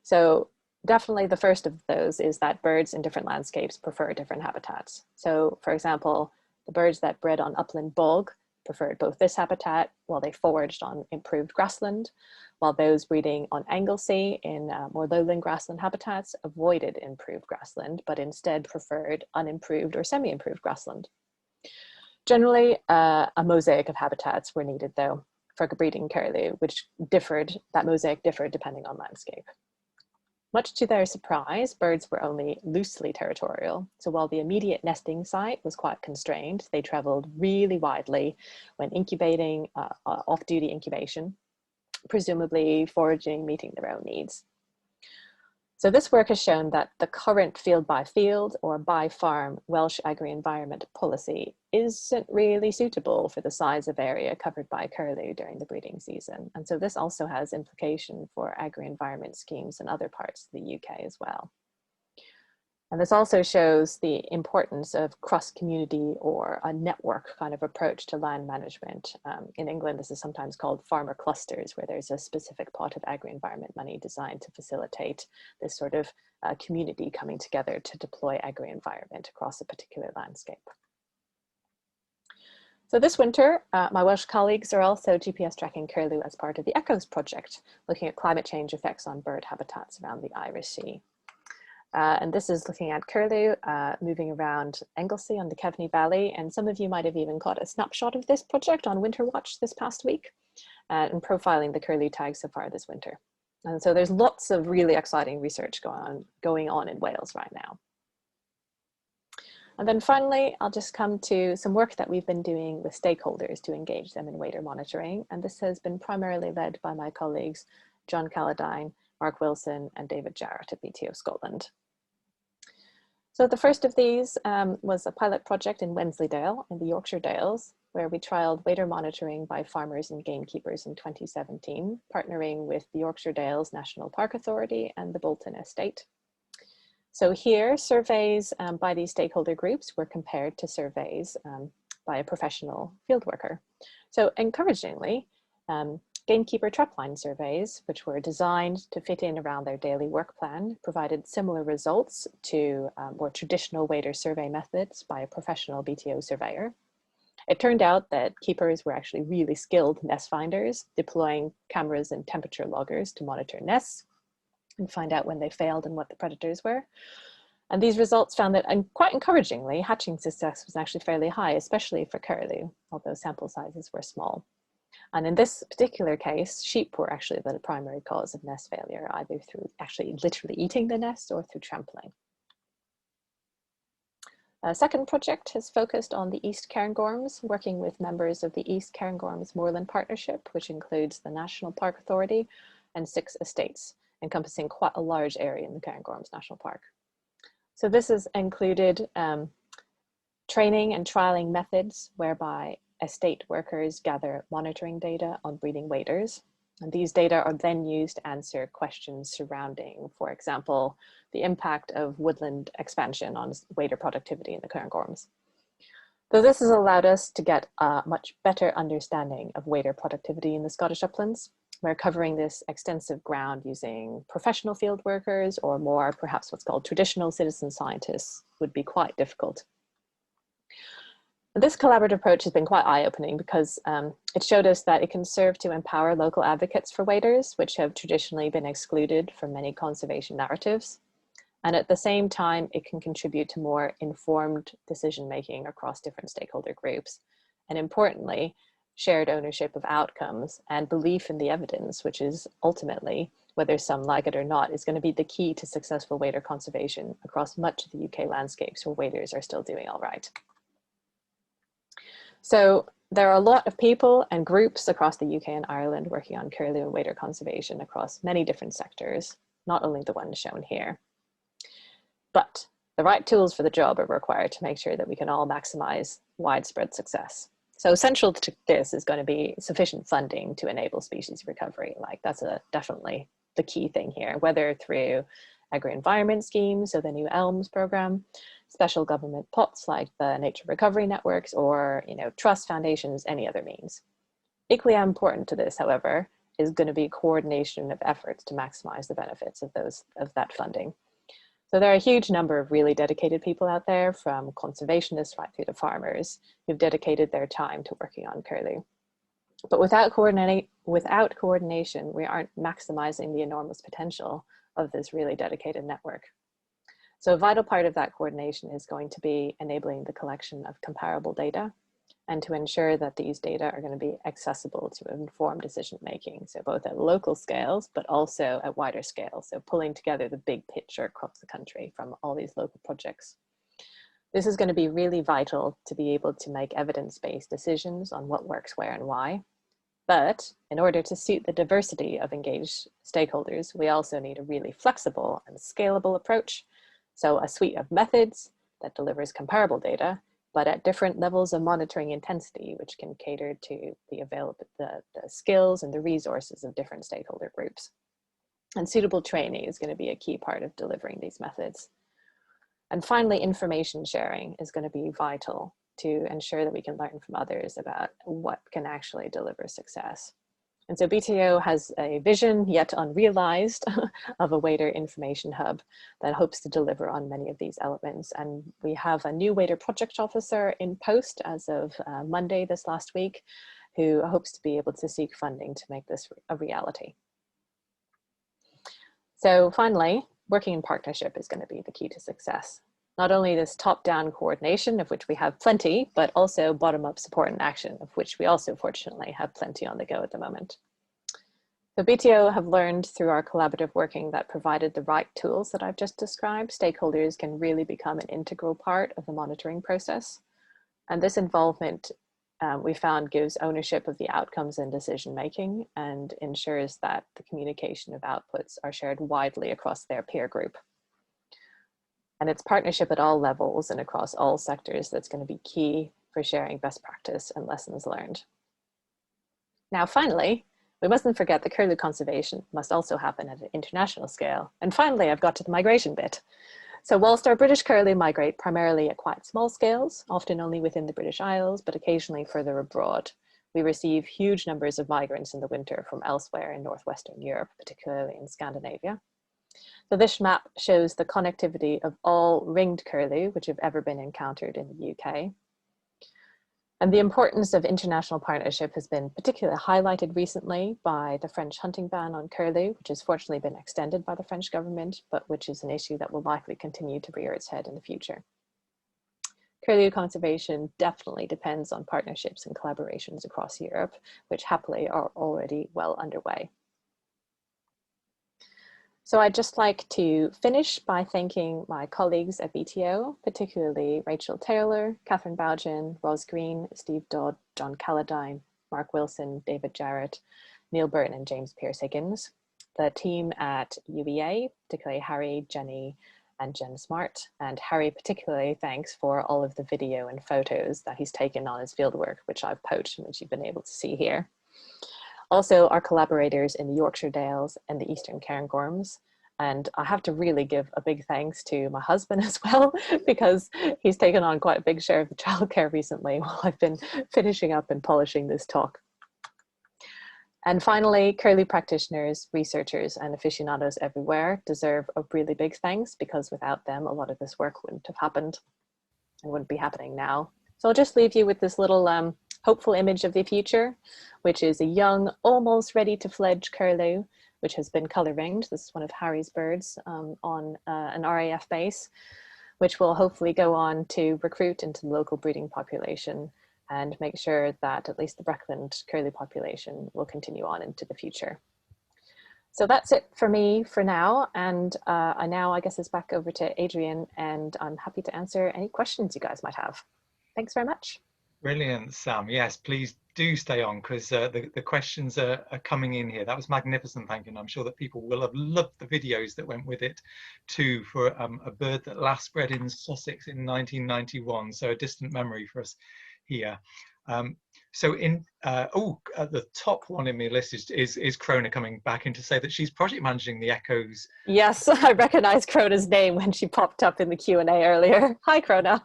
So definitely the first of those is that birds in different landscapes prefer different habitats. So for example, the birds that bred on upland bog preferred both this habitat while they foraged on improved grassland, while those breeding on Anglesey in more lowland grassland habitats avoided improved grassland, but instead preferred unimproved or semi-improved grassland. Generally, a mosaic of habitats were needed though for breeding curlew, which that mosaic differed depending on landscape. Much to their surprise, birds were only loosely territorial. So while the immediate nesting site was quite constrained, they traveled really widely when incubating, off-duty incubation, presumably foraging, meeting their own needs. So this work has shown that the current field by field or by farm Welsh agri-environment policy isn't really suitable for the size of area covered by curlew during the breeding season. And so this also has implication for agri-environment schemes in other parts of the UK as well. And this also shows the importance of cross-community or a network kind of approach to land management. In England, this is sometimes called farmer clusters, where there's a specific pot of agri-environment money designed to facilitate this sort of community coming together to deploy agri-environment across a particular landscape. So this winter, my Welsh colleagues are also GPS tracking curlew as part of the ECHOS project, looking at climate change effects on bird habitats around the Irish Sea. And this is looking at curlew moving around Anglesey on the Kevney Valley. And some of you might have even caught a snapshot of this project on Winter Watch this past week and profiling the curlew tags so far this winter. And so there's lots of really exciting research going on in Wales right now. And then finally, I'll just come to some work that we've been doing with stakeholders to engage them in wader monitoring. And this has been primarily led by my colleagues, John Calladine, Mark Wilson, and David Jarrett at BTO Scotland. So the first of these was a pilot project in Wensleydale in the Yorkshire Dales, where we trialed wader monitoring by farmers and gamekeepers in 2017, partnering with the Yorkshire Dales National Park Authority and the Bolton Estate. So here, surveys by these stakeholder groups were compared to surveys by a professional field worker. So encouragingly, gamekeeper trapline surveys, which were designed to fit in around their daily work plan, provided similar results to more traditional wader survey methods by a professional BTO surveyor. It turned out that keepers were actually really skilled nest finders, deploying cameras and temperature loggers to monitor nests and find out when they failed and what the predators were. And these results found that, and quite encouragingly, hatching success was actually fairly high, especially for curlew, although sample sizes were small. And in this particular case, sheep were actually the primary cause of nest failure, either through actually literally eating the nest or through trampling. A second project has focused on the East Karangorms, working with members of the East Karangorms Moorland Partnership, which includes the National Park Authority and 6 estates, encompassing quite a large area in the Karangorms National Park. So this has included training and trialing methods whereby estate workers gather monitoring data on breeding waders. And these data are then used to answer questions surrounding, for example, the impact of woodland expansion on wader productivity in the Karangorms. So this has allowed us to get a much better understanding of wader productivity in the Scottish uplands. We're covering this extensive ground using professional field workers, or more perhaps what's called traditional citizen scientists would be quite difficult. This collaborative approach has been quite eye-opening because it showed us that it can serve to empower local advocates for waders, which have traditionally been excluded from many conservation narratives. And at the same time, it can contribute to more informed decision-making across different stakeholder groups. And importantly, shared ownership of outcomes and belief in the evidence, which is ultimately, whether some like it or not, is going to be the key to successful wader conservation across much of the UK landscapes where waders are still doing all right. So there are a lot of people and groups across the UK and Ireland working on curlew and wader conservation across many different sectors, not only the ones shown here. But the right tools for the job are required to make sure that we can all maximize widespread success. So central to this is going to be sufficient funding to enable species recovery. Like that's definitely the key thing here, whether through agri-environment schemes, so the new ELMS program, special government pots like the nature recovery networks, or trust foundations, any other means. Equally important to this, however, is going to be coordination of efforts to maximize the benefits of that funding. So there are a huge number of really dedicated people out there, from conservationists right through to farmers, who've dedicated their time to working on curlew. But without coordination, we aren't maximizing the enormous potential of this really dedicated network. So a vital part of that coordination is going to be enabling the collection of comparable data, and to ensure that these data are going to be accessible to inform decision making. So both at local scales, but also at wider scales. So pulling together the big picture across the country from all these local projects. This is going to be really vital to be able to make evidence-based decisions on what works where and why. But in order to suit the diversity of engaged stakeholders, we also need a really flexible and scalable approach. So a suite of methods that delivers comparable data, but at different levels of monitoring intensity, which can cater to the skills and the resources of different stakeholder groups. And suitable training is going to be a key part of delivering these methods. And finally, information sharing is going to be vital to ensure that we can learn from others about what can actually deliver success. And so BTO has a vision, yet unrealized, of a wader information hub that hopes to deliver on many of these elements. And we have a new wader project officer in post as of Monday this last week, who hopes to be able to seek funding to make this a reality. So finally, working in partnership is going to be the key to success. Not only this top-down coordination, of which we have plenty, but also bottom-up support and action, of which we also fortunately have plenty on the go at the moment. So BTO have learned through our collaborative working that provided the right tools that I've just described, stakeholders can really become an integral part of the monitoring process. And this involvement, we found, gives ownership of the outcomes and decision-making, and ensures that the communication of outputs are shared widely across their peer group. And it's partnership at all levels and across all sectors that's going to be key for sharing best practice and lessons learned. Now, finally, we mustn't forget that curlew conservation must also happen at an international scale. And finally, I've got to the migration bit. So whilst our British curlew migrate primarily at quite small scales, often only within the British Isles, but occasionally further abroad, we receive huge numbers of migrants in the winter from elsewhere in northwestern Europe, particularly in Scandinavia. So this map shows the connectivity of all ringed curlew which have ever been encountered in the UK. And the importance of international partnership has been particularly highlighted recently by the French hunting ban on curlew, which has fortunately been extended by the French government, but which is an issue that will likely continue to rear its head in the future. Curlew conservation definitely depends on partnerships and collaborations across Europe, which happily are already well underway. So I'd just like to finish by thanking my colleagues at BTO, particularly Rachel Taylor, Catherine Bougen, Ros Green, Steve Dodd, John Calladine, Mark Wilson, David Jarrett, Neil Burton and James Pierce-Higgins, the team at UEA, particularly Harry, Jenny and Jen Smart, and Harry particularly thanks for all of the video and photos that he's taken on his fieldwork, which I've poached and which you've been able to see here. Also, our collaborators in the Yorkshire Dales and the Eastern Karangorms. And I have to really give a big thanks to my husband as well, because he's taken on quite a big share of the childcare recently while I've been finishing up and polishing this talk. And finally, curlew practitioners, researchers, and aficionados everywhere deserve a really big thanks, because without them, a lot of this work wouldn't have happened and wouldn't be happening now. So I'll just leave you with this little hopeful image of the future, which is a young, almost ready to fledge curlew, which has been color ringed. This is one of Harry's birds on an RAF base, which will hopefully go on to recruit into the local breeding population and make sure that at least the Breckland curlew population will continue on into the future. So that's it for me for now. And I guess it's back over to Adrian, and I'm happy to answer any questions you guys might have. Thanks very much. Brilliant, Sam. Yes, please do stay on, because the questions are coming in here. That was magnificent, thank you. And I'm sure that people will have loved the videos that went with it too, for a bird that last bred in Sussex in 1991. So a distant memory for us here. So in at the top one in my list is Krona coming back in to say that she's project managing the Echoes. Yes, I recognise Krona's name when she popped up in the Q&A earlier. Hi, Krona.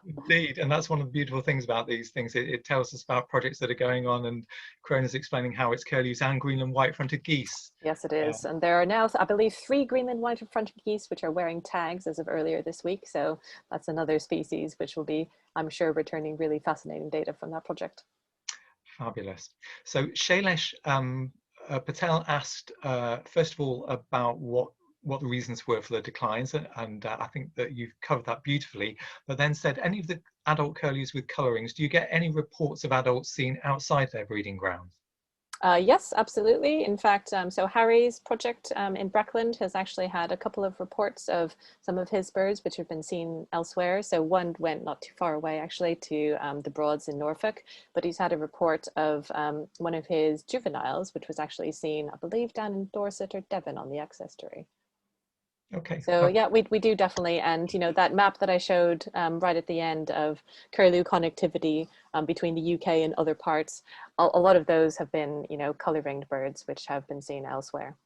Indeed, and that's one of the beautiful things about these things. It tells us about projects that are going on, and Krona's explaining how it's curlews and Greenland white-fronted geese. Yes, it is. And there are now, I believe, 3 Greenland white-fronted geese which are wearing tags as of earlier this week. So that's another species which will be, I'm sure, returning really fascinating data from that project. Fabulous. So Shailesh Patel asked, first of all, about what the reasons were for the declines, and I think that you've covered that beautifully, but then said, any of the adult curlews with colourings, do you get any reports of adults seen outside their breeding grounds? Yes, absolutely. In fact, so Harry's project in Breckland has actually had a couple of reports of some of his birds which have been seen elsewhere. So one went not too far away actually to the Broads in Norfolk, but he's had a report of one of his juveniles which was actually seen, I believe, down in Dorset or Devon on the estuary. Okay. So yeah, we do definitely, and you know, that map that I showed right at the end of curlew connectivity between the UK and other parts, a lot of those have been, you know, colour-ringed birds which have been seen elsewhere.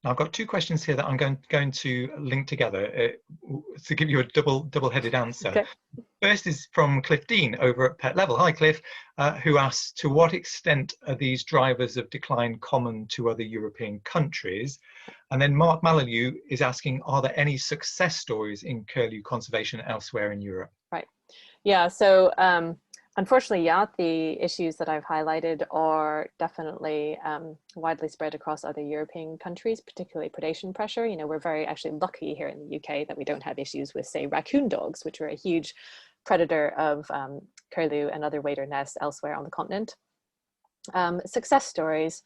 Now, I've got 2 questions here that I'm going to link together to give you a double-headed answer. Okay. First is from Cliff Dean over at Pet Level. Hi, Cliff, who asks, to what extent are these drivers of decline common to other European countries? And then Mark Malalieu is asking, are there any success stories in curlew conservation elsewhere in Europe? Right. Yeah, so unfortunately, yeah, the issues that I've highlighted are definitely widely spread across other European countries, particularly predation pressure. You know, we're very actually lucky here in the UK that we don't have issues with, say, raccoon dogs, which are a huge predator of curlew and other wader nests elsewhere on the continent. Success stories.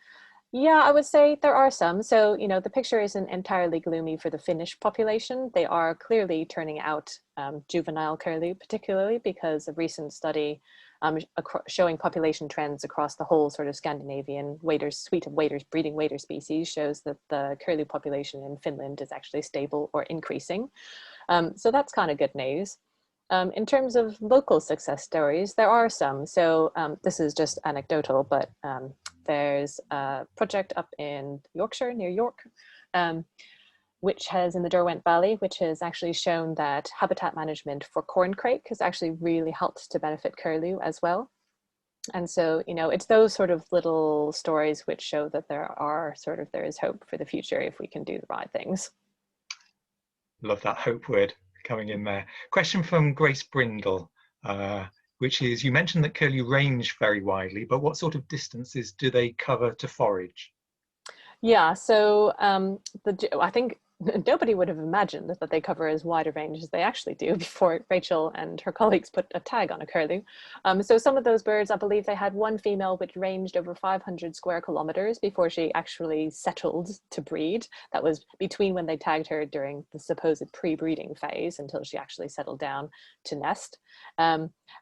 Yeah, I would say there are some. So, you know, the picture isn't entirely gloomy for the Finnish population. They are clearly turning out juvenile curlew, particularly because a recent study showing population trends across the whole sort of Scandinavian waders, suite of waders, breeding wader species, shows that the curlew population in Finland is actually stable or increasing. So that's kind of good news. In terms of local success stories, there are some. So this is just anecdotal, but there's a project up in Yorkshire, near York, which has in the Derwent Valley, which has actually shown that habitat management for corncrake has actually really helped to benefit curlew as well. And so, you know, it's those sort of little stories which show that there is hope for the future if we can do the right things. Love that hope word coming in there. Question from Grace Brindle, which is, you mentioned that curlew range very widely, but what sort of distances do they cover to forage? Yeah, so I think nobody would have imagined that they cover as wide a range as they actually do before Rachel and her colleagues put a tag on a curlew. So some of those birds, I believe they had one female which ranged over 500 square kilometers before she actually settled to breed. That was between when they tagged her during the supposed pre-breeding phase until she actually settled down to nest.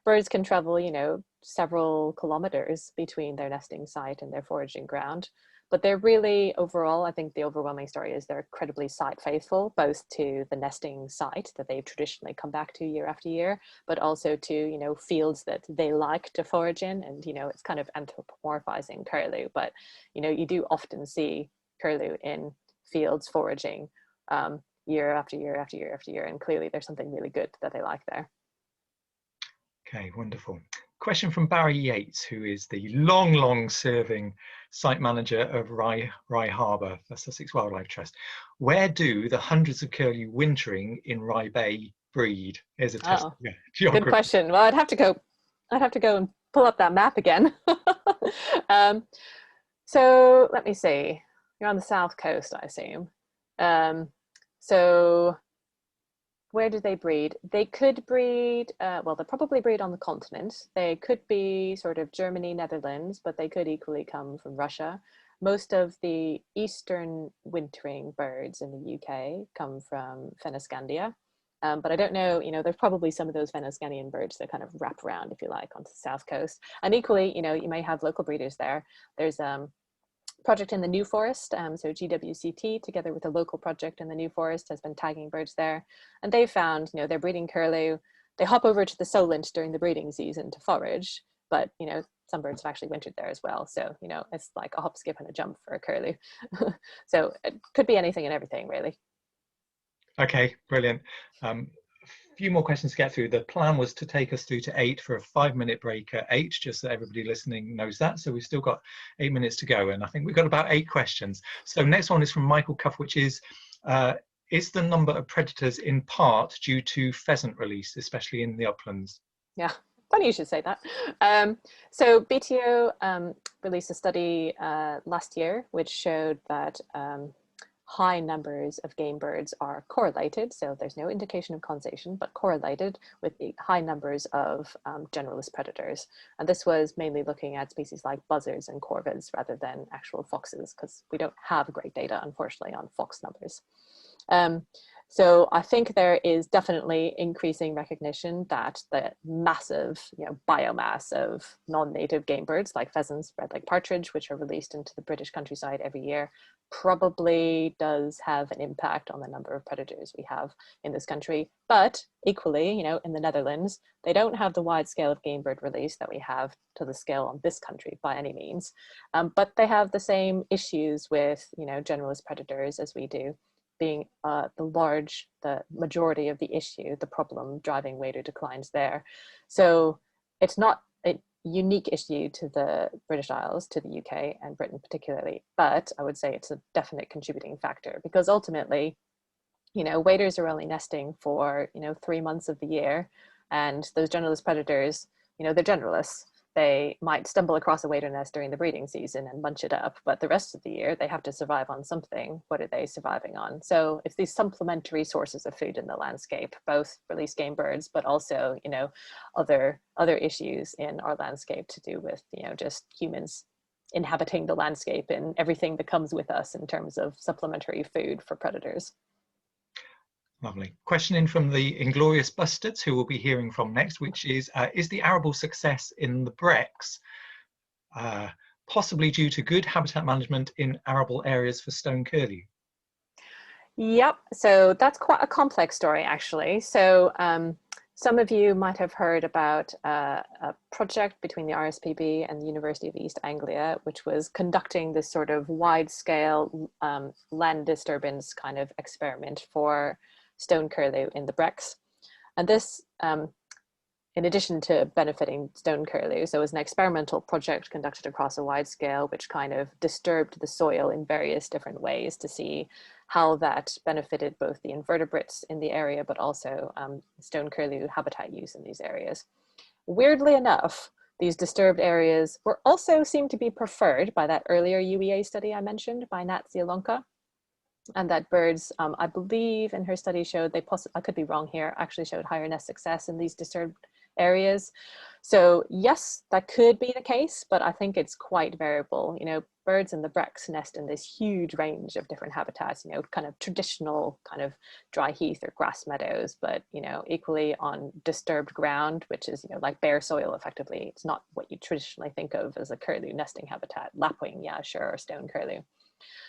Birds can travel, you know, several kilometers between their nesting site and their foraging ground. But they're really, overall, I think the overwhelming story is they're incredibly site faithful, both to the nesting site that they've traditionally come back to year after year, but also to, you know, fields that they like to forage in. And, you know, it's kind of anthropomorphizing curlew, but, you know, you do often see curlew in fields foraging year after year after year after year. And clearly there's something really good that they like there. Okay, wonderful. Question from Barry Yates, who is the long serving site manager of Rye Harbour for Sussex Wildlife Trust. Where do the hundreds of curlew wintering in Rye Bay breed? Here's a test. Oh, good question. Well, I'd have to go and pull up that map again. So let me see. You're on the south coast, I assume. So where do they breed? They could breed, well, they'll probably breed on the continent. They could be sort of Germany, Netherlands, but they could equally come from Russia. Most of the eastern wintering birds in the UK come from Fennoscandia. But I don't know, you know, there's probably some of those Fennoscandian birds that kind of wrap around, if you like, onto the south coast. And equally, you know, you may have local breeders there. There's project in the New Forest, so GWCT together with a local project in the New Forest has been tagging birds there, and they found, you know, they're breeding curlew. They hop over to the Solent during the breeding season to forage, but some birds have actually wintered there as well. So it's like a hop, skip, and a jump for a curlew. So it could be anything and everything, really. Okay, brilliant. A few more questions to get through. The plan was to take us through to 8 for a 5-minute break at 8, just so everybody listening knows that. So we've still got 8 minutes to go, and I think we've got about 8 questions. So next one is from Michael Cuff, which is the number of predators in part due to pheasant release, especially in the uplands? Yeah, funny you should say that. So BTO released a study last year which showed that high numbers of game birds are correlated, so there's no indication of causation, but correlated with the high numbers of generalist predators. And this was mainly looking at species like buzzards and corvids rather than actual foxes, because we don't have great data, unfortunately, on fox numbers. So I think there is definitely increasing recognition that the massive biomass of non-native game birds like pheasants, red-legged partridge, which are released into the British countryside every year, probably does have an impact on the number of predators we have in this country. But equally, in the Netherlands, they don't have the wide scale of game bird release that we have to the scale on this country by any means. But they have the same issues with generalist predators as we do, being the majority of the issue, the problem driving wader declines there. So it's not a unique issue to the British Isles, to the UK and Britain particularly, but I would say it's a definite contributing factor, because ultimately, waders are only nesting for 3 months of the year, and those generalist predators, they're generalists. They might stumble across a wader nest during the breeding season and munch it up, but the rest of the year they have to survive on something. What are they surviving on? So it's these supplementary sources of food in the landscape, both released game birds, but also other issues in our landscape to do with just humans inhabiting the landscape and everything that comes with us in terms of supplementary food for predators. Lovely. Question in from the Inglorious Bustards, who we'll be hearing from next, which is the arable success in the Brecks possibly due to good habitat management in arable areas for stone curlew? Yep, so that's quite a complex story, actually. So some of you might have heard about a project between the RSPB and the University of East Anglia, which was conducting this sort of wide-scale land disturbance kind of experiment for stone curlew in the Brecks. And this, in addition to benefiting stone curlew, so it was an experimental project conducted across a wide scale, which kind of disturbed the soil in various different ways to see how that benefited both the invertebrates in the area, but also stone curlew habitat use in these areas. Weirdly enough, these disturbed areas were also seemed to be preferred by that earlier UEA study I mentioned by Nat Zielonka. And that birds, I believe in her study showed, I could be wrong here, actually showed higher nest success in these disturbed areas. So yes, that could be the case, but I think it's quite variable. Birds in the Brecks nest in this huge range of different habitats, kind of traditional kind of dry heath or grass meadows, but, equally on disturbed ground, which is, like bare soil effectively. It's not what you traditionally think of as a curlew nesting habitat. Lapwing, yeah, sure, or stone curlew.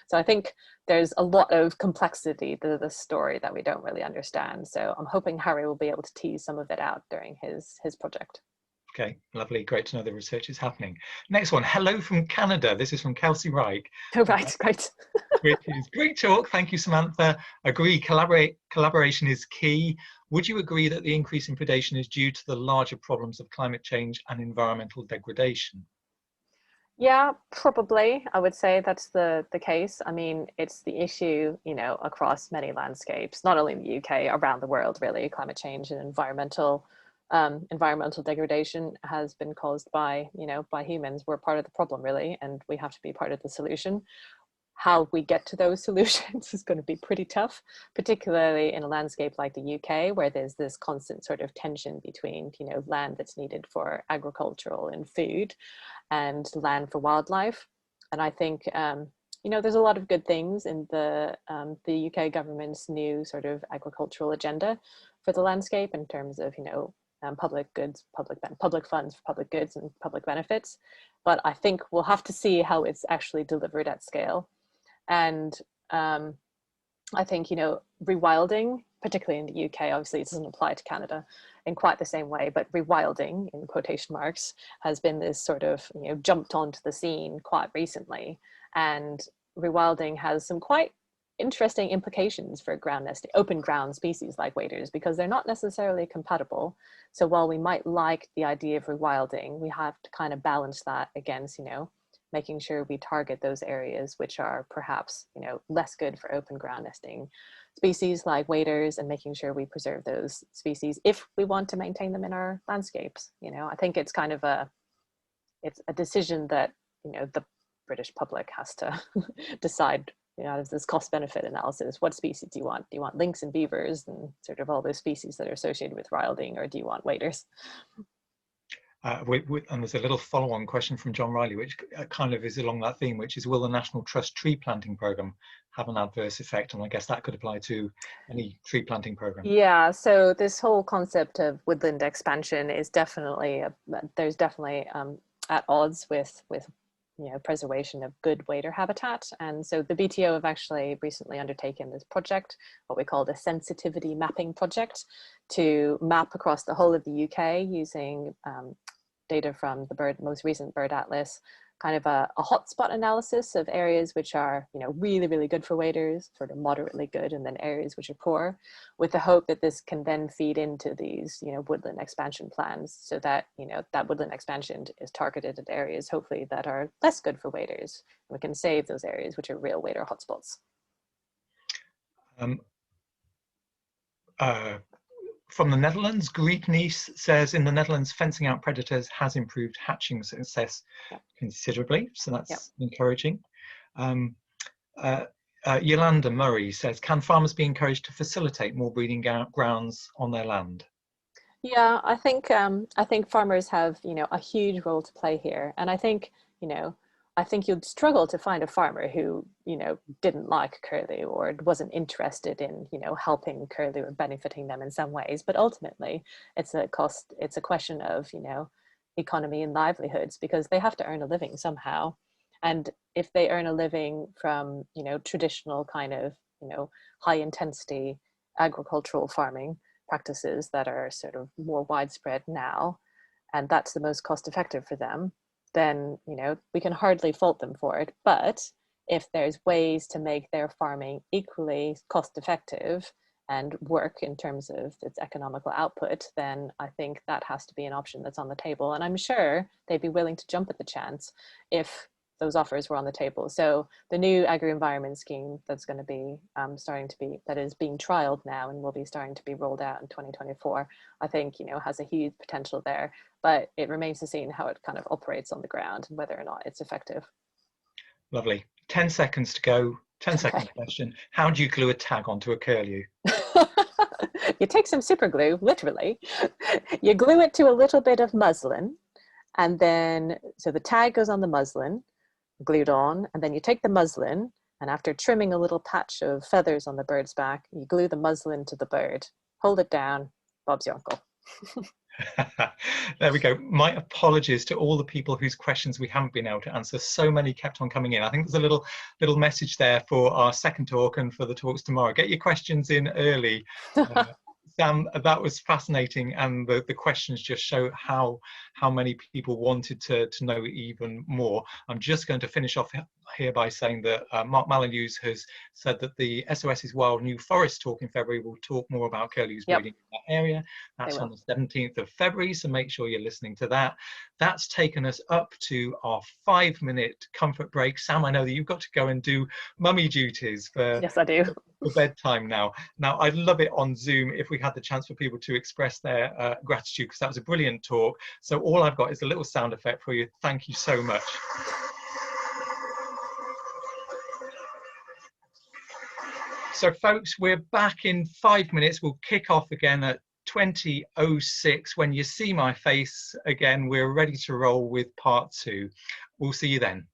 So I think there's a lot of complexity to the story that we don't really understand. So I'm hoping Harry will be able to tease some of it out during his project. Okay, lovely. Great to know the research is happening. Next one, hello from Canada. This is from Kelsey Reich. Oh, right, great. Which is great talk. Thank you, Samantha. Agree, collaboration is key. Would you agree that the increase in predation is due to the larger problems of climate change and environmental degradation? Yeah, probably. I would say that's the case. I mean, it's the issue, across many landscapes, not only in the UK, around the world, really. Climate change and environmental degradation has been caused by, by humans. We're part of the problem, really, and we have to be part of the solution. How we get to those solutions is going to be pretty tough, particularly in a landscape like the UK, where there's this constant sort of tension between, land that's needed for agricultural and food and land for wildlife. And I think, there's a lot of good things in the UK government's new sort of agricultural agenda for the landscape in terms of, public goods, public funds for public goods and public benefits. But I think we'll have to see how it's actually delivered at scale. And I think, rewilding, particularly in the UK, obviously it doesn't apply to Canada, in quite the same way, but rewilding, in quotation marks, has been this sort of, jumped onto the scene quite recently. And rewilding has some quite interesting implications for ground nesting, open ground species like waders, because they're not necessarily compatible. So while we might like the idea of rewilding, we have to kind of balance that against, making sure we target those areas which are perhaps, less good for open ground nesting species like waders, and making sure we preserve those species if we want to maintain them in our landscapes. I think it's kind of it's a decision that, the British public has to decide, out of this cost benefit analysis, what species do you want? Do you want lynx and beavers and sort of all those species that are associated with wilding, or do you want waders? And there's a little follow-on question from John Riley, which kind of is along that theme, which is, will the National Trust tree planting programme have an adverse effect? And I guess that could apply to any tree planting programme. Yeah, so this whole concept of woodland expansion is definitely, there's definitely at odds with preservation of good wader habitat. And so the BTO have actually recently undertaken this project, what we call the sensitivity mapping project, to map across the whole of the UK using data from the most recent bird atlas, kind of a hotspot analysis of areas which are, really, really good for waders, sort of moderately good, and then areas which are poor, with the hope that this can then feed into these, woodland expansion plans, so that, that woodland expansion is targeted at areas, hopefully, that are less good for waders. We can save those areas which are real wader hotspots. From the Netherlands, Greek Niece says, in the Netherlands, fencing out predators has improved hatching success considerably, so that's encouraging. Yolanda Murray says, can farmers be encouraged to facilitate more breeding grounds on their land? Yeah, I think farmers have, a huge role to play here. And I think you'd struggle to find a farmer who, didn't like curlew or wasn't interested in, helping curlew or benefiting them in some ways. But ultimately, it's a question of, economy and livelihoods, because they have to earn a living somehow. And if they earn a living from, traditional kind of, high intensity agricultural farming practices that are sort of more widespread now, and that's the most cost effective for them, then we can hardly fault them for it. But if there's ways to make their farming equally cost effective and work in terms of its economical output, then I think that has to be an option that's on the table. And I'm sure they'd be willing to jump at the chance if those offers were on the table. So the new agri-environment scheme that's going to be that is being trialed now and will be starting to be rolled out in 2024, I think, has a huge potential there, but it remains to see how it kind of operates on the ground and whether or not it's effective. Lovely. 10 seconds to go. 10-second question. How do you glue a tag onto a curlew? You take some super glue, literally. You glue it to a little bit of muslin, and then, so the tag goes on the muslin, glued on, and then you take the muslin, and after trimming a little patch of feathers on the bird's back, you glue the muslin to the bird, hold it down, Bob's your uncle. There we go. My apologies to all the people whose questions we haven't been able to answer. So many kept on coming in. I think there's a little message there for our second talk and for the talks tomorrow. Get your questions in early. Sam, that was fascinating, and the questions just show how many people wanted to know even more. I'm just going to finish off here by saying that Mark Malinows has said that the SOS's Wild New Forest talk in February will talk more about curlews breeding in that area. That's on the 17th of February, so make sure you're listening to that. That's taken us up to our 5-minute comfort break. Sam, I know that you've got to go and do mummy duties for, yes, I do. for bedtime now. Now, I'd love it on Zoom if we had the chance for people to express their gratitude, because that was a brilliant talk. So all I've got is a little sound effect for you. Thank you so much. So folks, we're back in 5 minutes. We'll kick off again at 20:06. When you see my face again, we're ready to roll with part 2. We'll see you then.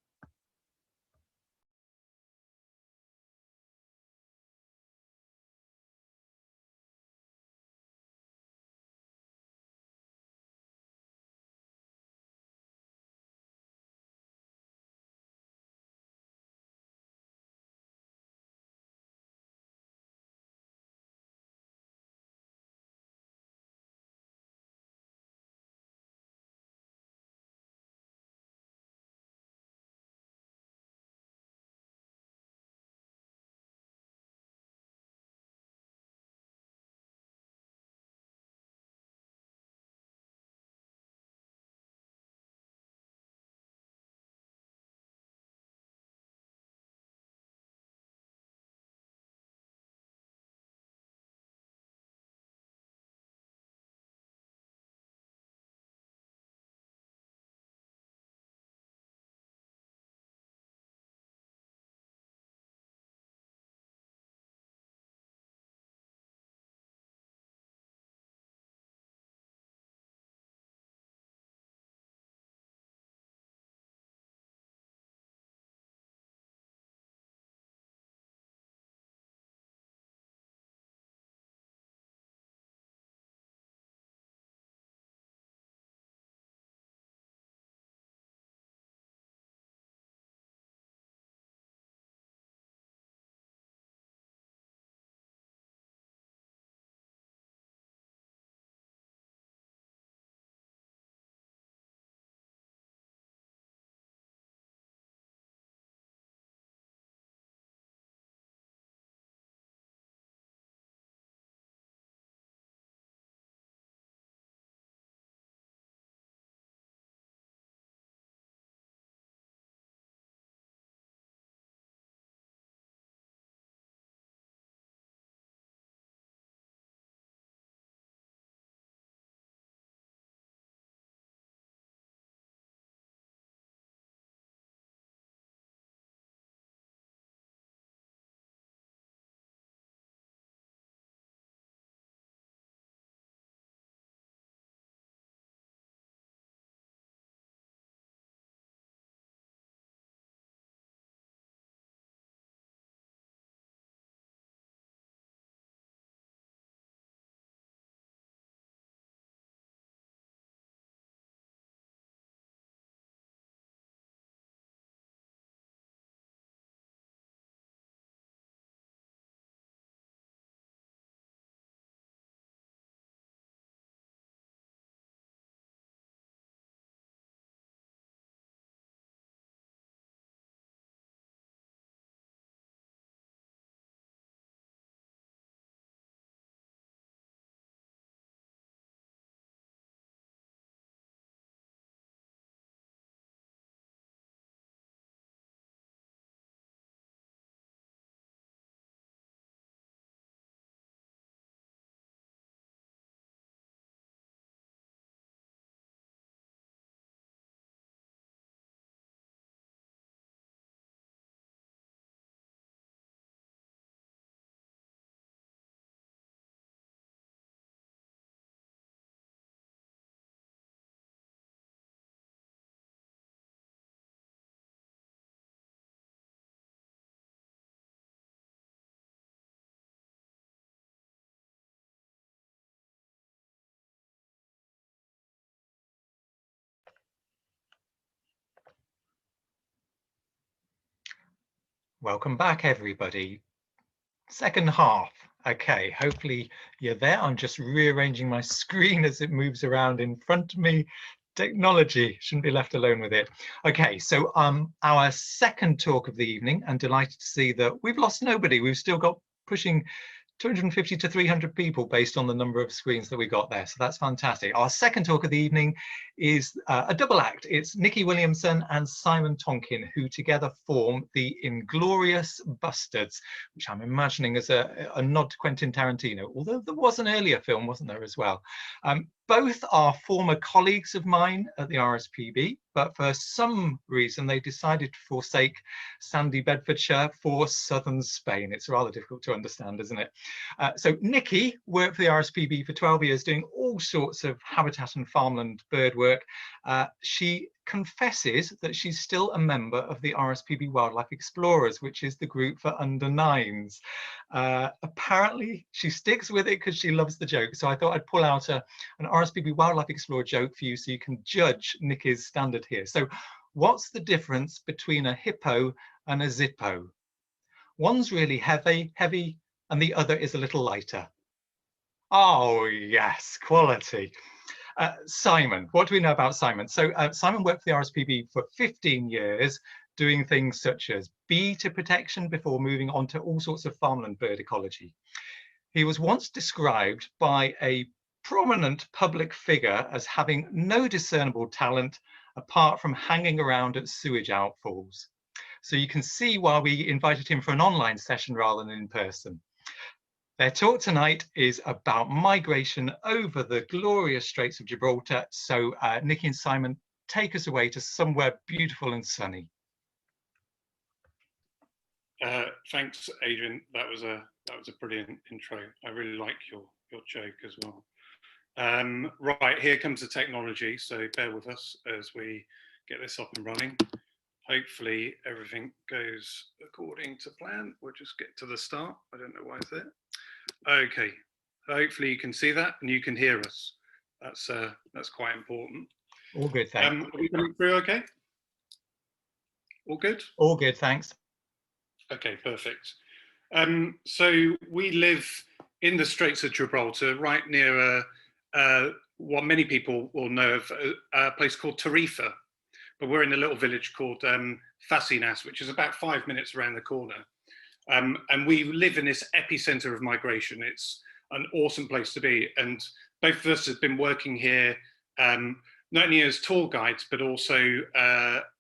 Welcome back, everybody. Second half. Okay, hopefully you're there. I'm just rearranging my screen as it moves around in front of me. Technology, shouldn't be left alone with it. Okay, so our second talk of the evening, and delighted to see that we've lost nobody. We've still got pushing 250 to 300 people based on the number of screens that we got there. So that's fantastic. Our second talk of the evening is a double act. It's Niki Williamson and Simon Tonkin, who together form the Inglorious Bustards, which I'm imagining is a nod to Quentin Tarantino, although there was an earlier film, wasn't there, as well. Both are former colleagues of mine at the RSPB, but for some reason they decided to forsake sandy Bedfordshire for southern Spain. It's rather difficult to understand, isn't it? So Niki worked for the RSPB for 12 years doing all sorts of habitat and farmland bird work. She confesses that she's still a member of the RSPB Wildlife Explorers, which is the group for under nines. Apparently she sticks with it because she loves the joke. So I thought I'd pull out an RSPB Wildlife Explorer joke for you so you can judge Niki's standard here. So what's the difference between a hippo and a Zippo? One's really heavy, and the other is a little lighter. Oh yes, quality. Simon, what do we know about Simon? So Simon worked for the RSPB for 15 years, doing things such as bee protection before moving on to all sorts of farmland bird ecology. He was once described by a prominent public figure as having no discernible talent apart from hanging around at sewage outfalls. So you can see why we invited him for an online session rather than in person. Their talk tonight is about migration over the glorious Straits of Gibraltar. So Niki and Simon, take us away to somewhere beautiful and sunny. Thanks, Adrian. That was a brilliant intro. I really like your joke as well. Right, here comes the technology. So bear with us as we get this up and running. Hopefully everything goes according to plan. We'll just get to the start. I don't know why it's there. Okay, hopefully you can see that and you can hear us. That's quite important. All good, thanks. Are we coming through okay? All good? All good, thanks. Okay, perfect. So we live in the Straits of Gibraltar, right near what many people will know of, a place called Tarifa. But we're in a little village called Fasinas, which is about 5 minutes around the corner. And we live in this epicenter of migration. It's an awesome place to be. And both of us have been working here, not only as tour guides, but also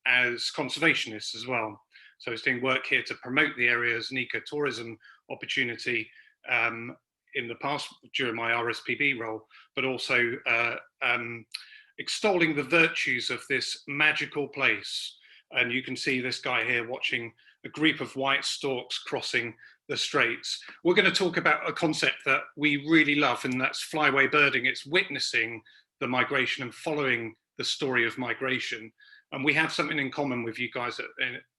as conservationists as well. So I was doing work here to promote the area's an ecotourism opportunity in the past during my RSPB role, but also extolling the virtues of this magical place. And you can see this guy here watching a group of white storks crossing the straits. We're going to talk about a concept that we really love, and that's flyaway birding. It's witnessing the migration and following the story of migration. And we have something in common with you guys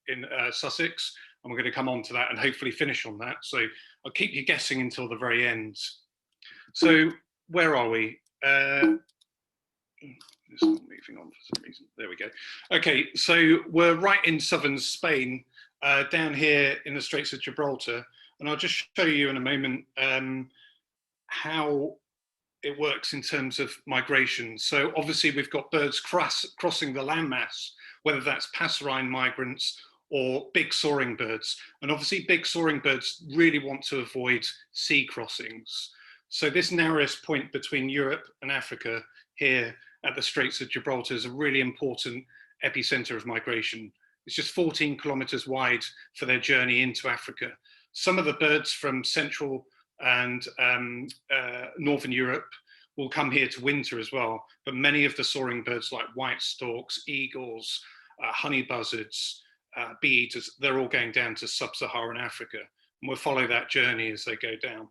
in Sussex, and we're going to come on to that and hopefully finish on that. So I'll keep you guessing until the very end. So where are we? It's not moving on for some reason. There we go. Okay, so we're right in southern Spain, down here in the Straits of Gibraltar, and I'll just show you in a moment how it works in terms of migration. So obviously we've got birds crossing the landmass, whether that's passerine migrants or big soaring birds. And obviously big soaring birds really want to avoid sea crossings. So this narrowest point between Europe and Africa here at the Straits of Gibraltar is a really important epicenter of migration. It's just 14 kilometers wide for their journey into Africa. Some of the birds from Central and Northern Europe will come here to winter as well, but many of the soaring birds like white storks, eagles, honey buzzards, bee eaters, they're all going down to sub-Saharan Africa, and we'll follow that journey as they go down.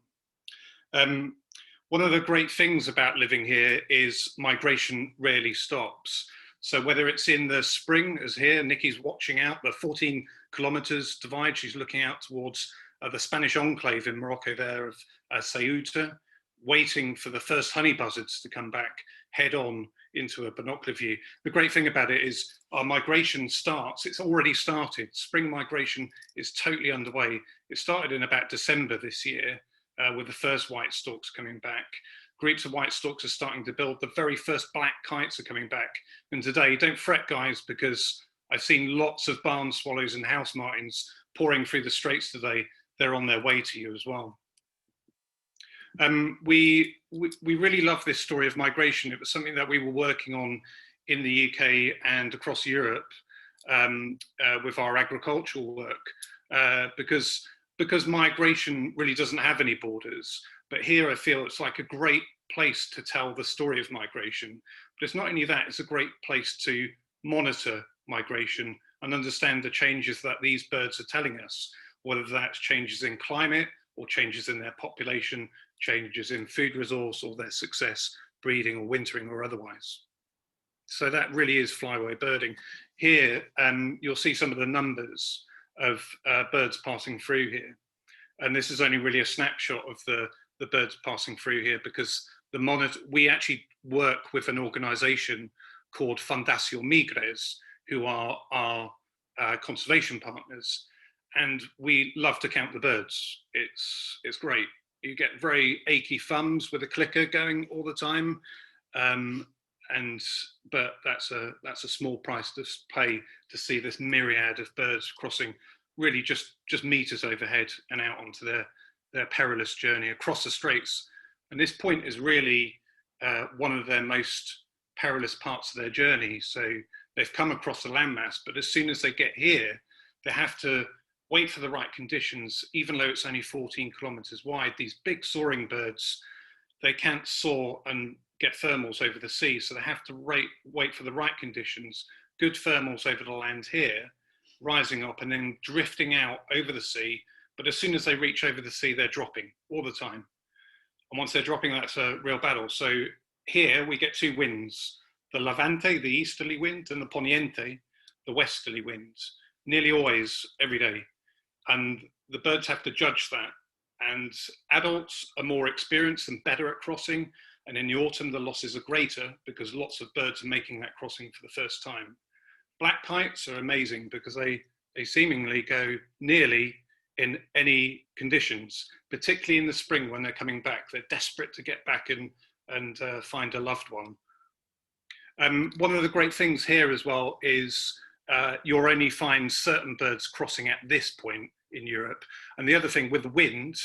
One of the great things about living here is migration rarely stops. So whether it's in the spring, as here, Niki's watching out the 14 kilometers divide, she's looking out towards the Spanish enclave in Morocco there of Ceuta, waiting for the first honey buzzards to come back head on into a binocular view. The great thing about it is our migration starts, it's already started. Spring migration is totally underway. It started in about December this year with the first white storks coming back. Groups of white storks are starting to build. The very first black kites are coming back. And today, don't fret guys, because I've seen lots of barn swallows and house martins pouring through the straits today. They're on their way to you as well. We really love this story of migration. It was something that we were working on in the UK and across Europe with our agricultural work, because migration really doesn't have any borders. But here I feel it's like a great place to tell the story of migration. But it's not only that, it's a great place to monitor migration and understand the changes that these birds are telling us, whether that's changes in climate or changes in their population, changes in food resource or their success breeding or wintering or otherwise. So that really is flyaway birding. Here, you'll see some of the numbers of birds passing through here. And this is only really a snapshot of the birds passing through here, because we actually work with an organization called Fundación Migres, who are our conservation partners. And we love to count the birds. It's great. You get very achy thumbs with a clicker going all the time. But that's a small price to pay to see this myriad of birds crossing really just meters overhead and out onto their perilous journey across the straits. And this point is really one of their most perilous parts of their journey. So they've come across the landmass, but as soon as they get here, they have to wait for the right conditions. Even though it's only 14 kilometers wide, these big soaring birds, they can't soar and get thermals over the sea. So they have to wait for the right conditions, good thermals over the land here, rising up and then drifting out over the sea. But as soon as they reach over the sea, they're dropping all the time. And once they're dropping, that's a real battle. So here we get two winds, the levante, the easterly wind, and the poniente, the westerly wind, nearly always every day. And the birds have to judge that. And adults are more experienced and better at crossing. And in the autumn, the losses are greater because lots of birds are making that crossing for the first time. Black kites are amazing because they seemingly go nearly in any conditions, particularly in the spring when they're coming back. They're desperate to get back and find a loved one. One of the great things here as well is you'll only find certain birds crossing at this point in Europe. And the other thing with the wind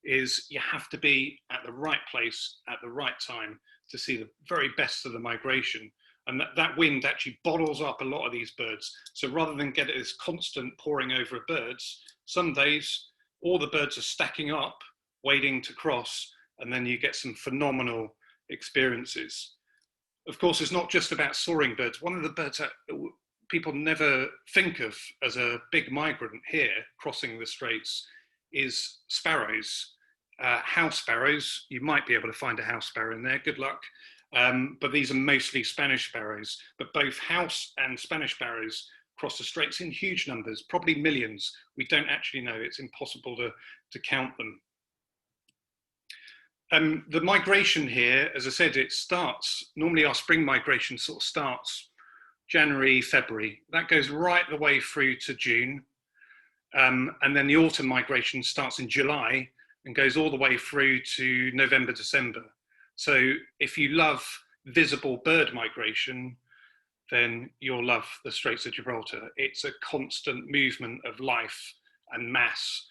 is you have to be at the right place at the right time to see the very best of the migration. And that wind actually bottles up a lot of these birds. So rather than get this constant pouring over of birds, some days all the birds are stacking up, waiting to cross, and then you get some phenomenal experiences. Of course, it's not just about soaring birds. One of the birds that people never think of as a big migrant here crossing the straits is sparrows. House sparrows, you might be able to find a house sparrow in there, good luck. But these are mostly Spanish sparrows, but both house and Spanish sparrows cross the straits in huge numbers, probably millions. We don't actually know, it's impossible to count them. The migration here, as I said, it starts, normally our spring migration sort of starts January, February. That goes right the way through to June. And then the autumn migration starts in July and goes all the way through to November, December. So if you love visible bird migration, then you'll love the Straits of Gibraltar. It's a constant movement of life and mass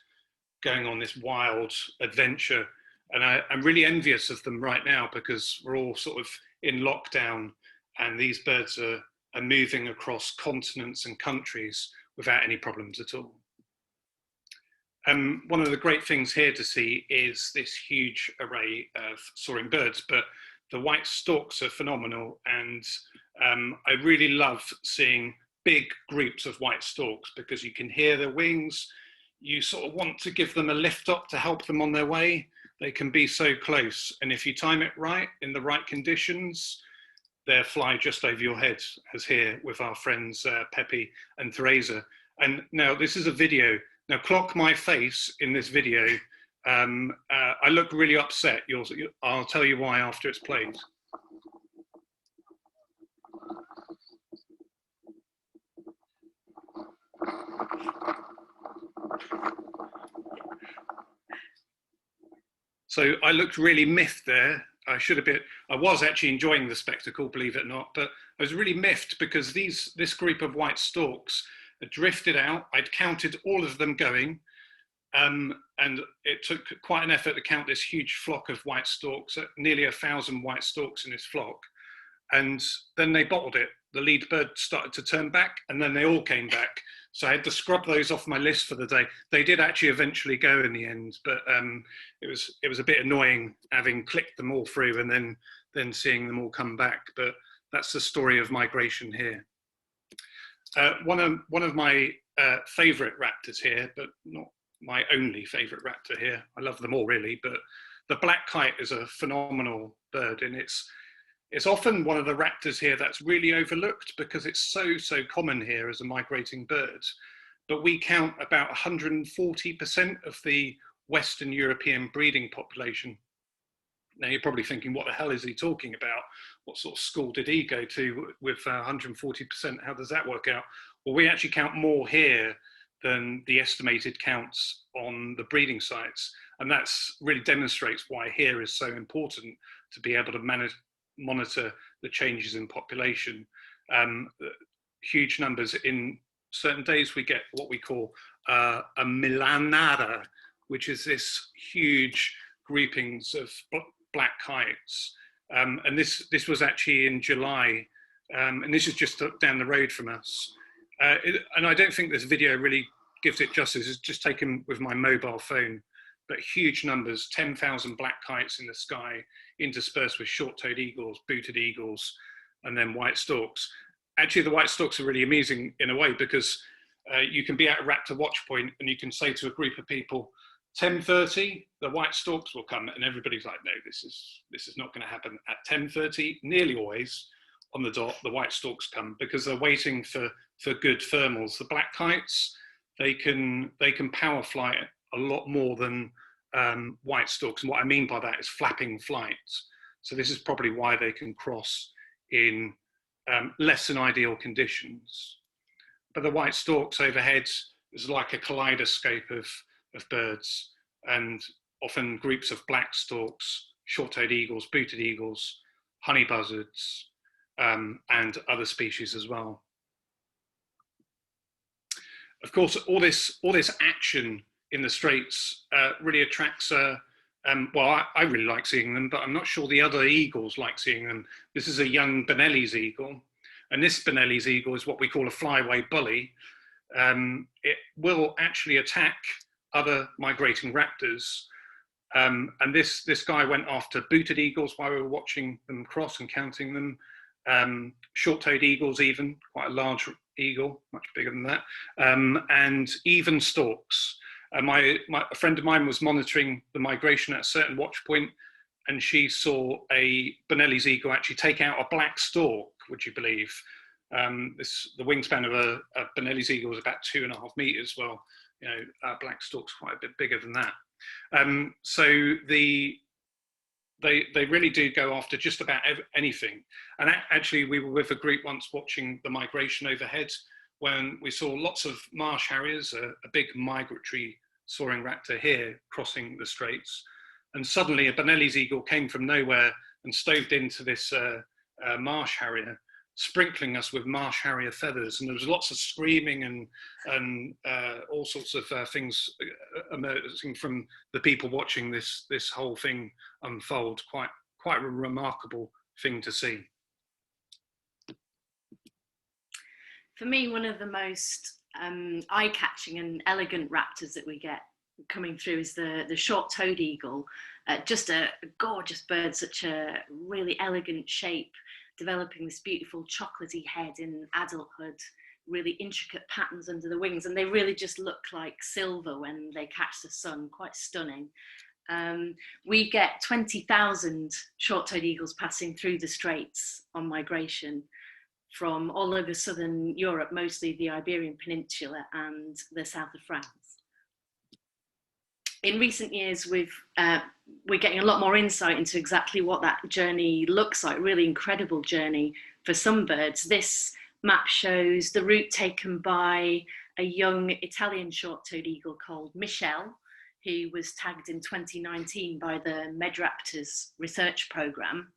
going on this wild adventure. And I'm really envious of them right now because we're all sort of in lockdown and these birds are moving across continents and countries without any problems at all. One of the great things here to see is this huge array of soaring birds, but the white storks are phenomenal. And I really love seeing big groups of white storks because you can hear their wings. You sort of want to give them a lift up to help them on their way. They can be so close. And if you time it right, in the right conditions, they'll fly just over your head, as here with our friends Pepe and Teresa. And now this is a video. Now clock my face in this video. I look really upset. I'll tell you why after it's played. So I looked really miffed there. I was actually enjoying the spectacle, believe it or not, but I was really miffed because this group of white storks had drifted out. I'd counted all of them going, and it took quite an effort to count this huge flock of white storks, nearly 1,000 white storks in this flock. And then they bottled it. The lead bird started to turn back, and then they all came back. So I had to scrub those off my list for the day. They did actually eventually go in the end, but it was a bit annoying having clicked them all through and then seeing them all come back. But that's the story of migration here. One of my favourite raptors here, but not my only favourite raptor here. I love them all really, but the black kite is a phenomenal bird, and it's often one of the raptors here that's really overlooked because it's so common here as a migrating bird. But we count about 140% of the Western European breeding population. Now you're probably thinking, what the hell is he talking about? What sort of school did he go to with 140%? How does that work out? Well, we actually count more here than the estimated counts on the breeding sites. And that's really demonstrates why here is so important to be able to monitor the changes in population. Huge numbers. In certain days we get what we call a milanada, which is this huge groupings of black kites. And this was actually in July, and this is just down the road from us. And I don't think this video really gives it justice. It's just taken with my mobile phone. But huge numbers, 10,000 black kites in the sky, interspersed with short-toed eagles, booted eagles, and then white storks. Actually, the white storks are really amusing in a way because you can be at a raptor watch point and you can say to a group of people, 10:30, the white storks will come, and everybody's like, no, this is not going to happen. At 10:30, nearly always on the dot, the white storks come because they're waiting for good thermals. The black kites, they can power fly a lot more than white storks, and what I mean by that is flapping flights. So this is probably why they can cross in less than ideal conditions. But the white storks overhead is like a kaleidoscope of birds, and often groups of black storks, short-toed eagles, booted eagles, honey buzzards, and other species as well. Of course, all this action in the Straits really attracts, well, I really like seeing them, but I'm not sure the other eagles like seeing them. This is a young Benelli's eagle, and this Benelli's eagle is what we call a flyaway bully. It will actually attack other migrating raptors, and this guy went after booted eagles while we were watching them cross and counting them, short-toed eagles even, quite a large eagle, much bigger than that, and even storks. A friend of mine was monitoring the migration at a certain watch point, and she saw a Benelli's eagle actually take out a black stork, would you believe? The wingspan of a Benelli's eagle is about 2.5 meters. Well, you know, black stork's quite a bit bigger than that. So they really do go after just about anything. And actually, we were with a group once watching the migration overhead when we saw lots of marsh harriers, a big migratory soaring raptor here crossing the Straits. And suddenly a Benelli's eagle came from nowhere and stoved into this marsh harrier, sprinkling us with marsh harrier feathers. And there was lots of screaming and all sorts of things emerging from the people watching this whole thing unfold. Quite a remarkable thing to see. For me, one of the most eye-catching and elegant raptors that we get coming through is the short-toed eagle. Just a gorgeous bird, such a really elegant shape, developing this beautiful chocolatey head in adulthood, really intricate patterns under the wings, and they really just look like silver when they catch the sun, quite stunning. We get 20,000 short-toed eagles passing through the Straits on migration from all over southern Europe, mostly the Iberian Peninsula and the south of France. In recent years, we're getting a lot more insight into exactly what that journey looks like, really incredible journey for some birds. This map shows the route taken by a young Italian short-toed eagle called Michelle, who was tagged in 2019 by the MedRaptors research programme.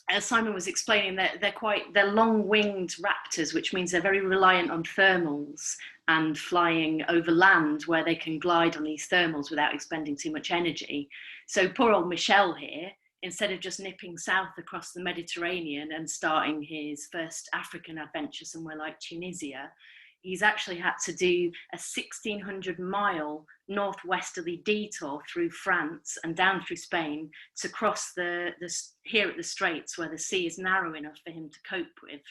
As Simon was explaining, they're long-winged raptors, which means they're very reliant on thermals and flying over land where they can glide on these thermals without expending too much energy. So poor old Michel here, instead of just nipping south across the Mediterranean and starting his first African adventure somewhere like Tunisia, he's actually had to do a 1,600-mile northwesterly detour through France and down through Spain to cross here at the Straits, where the sea is narrow enough for him to cope with.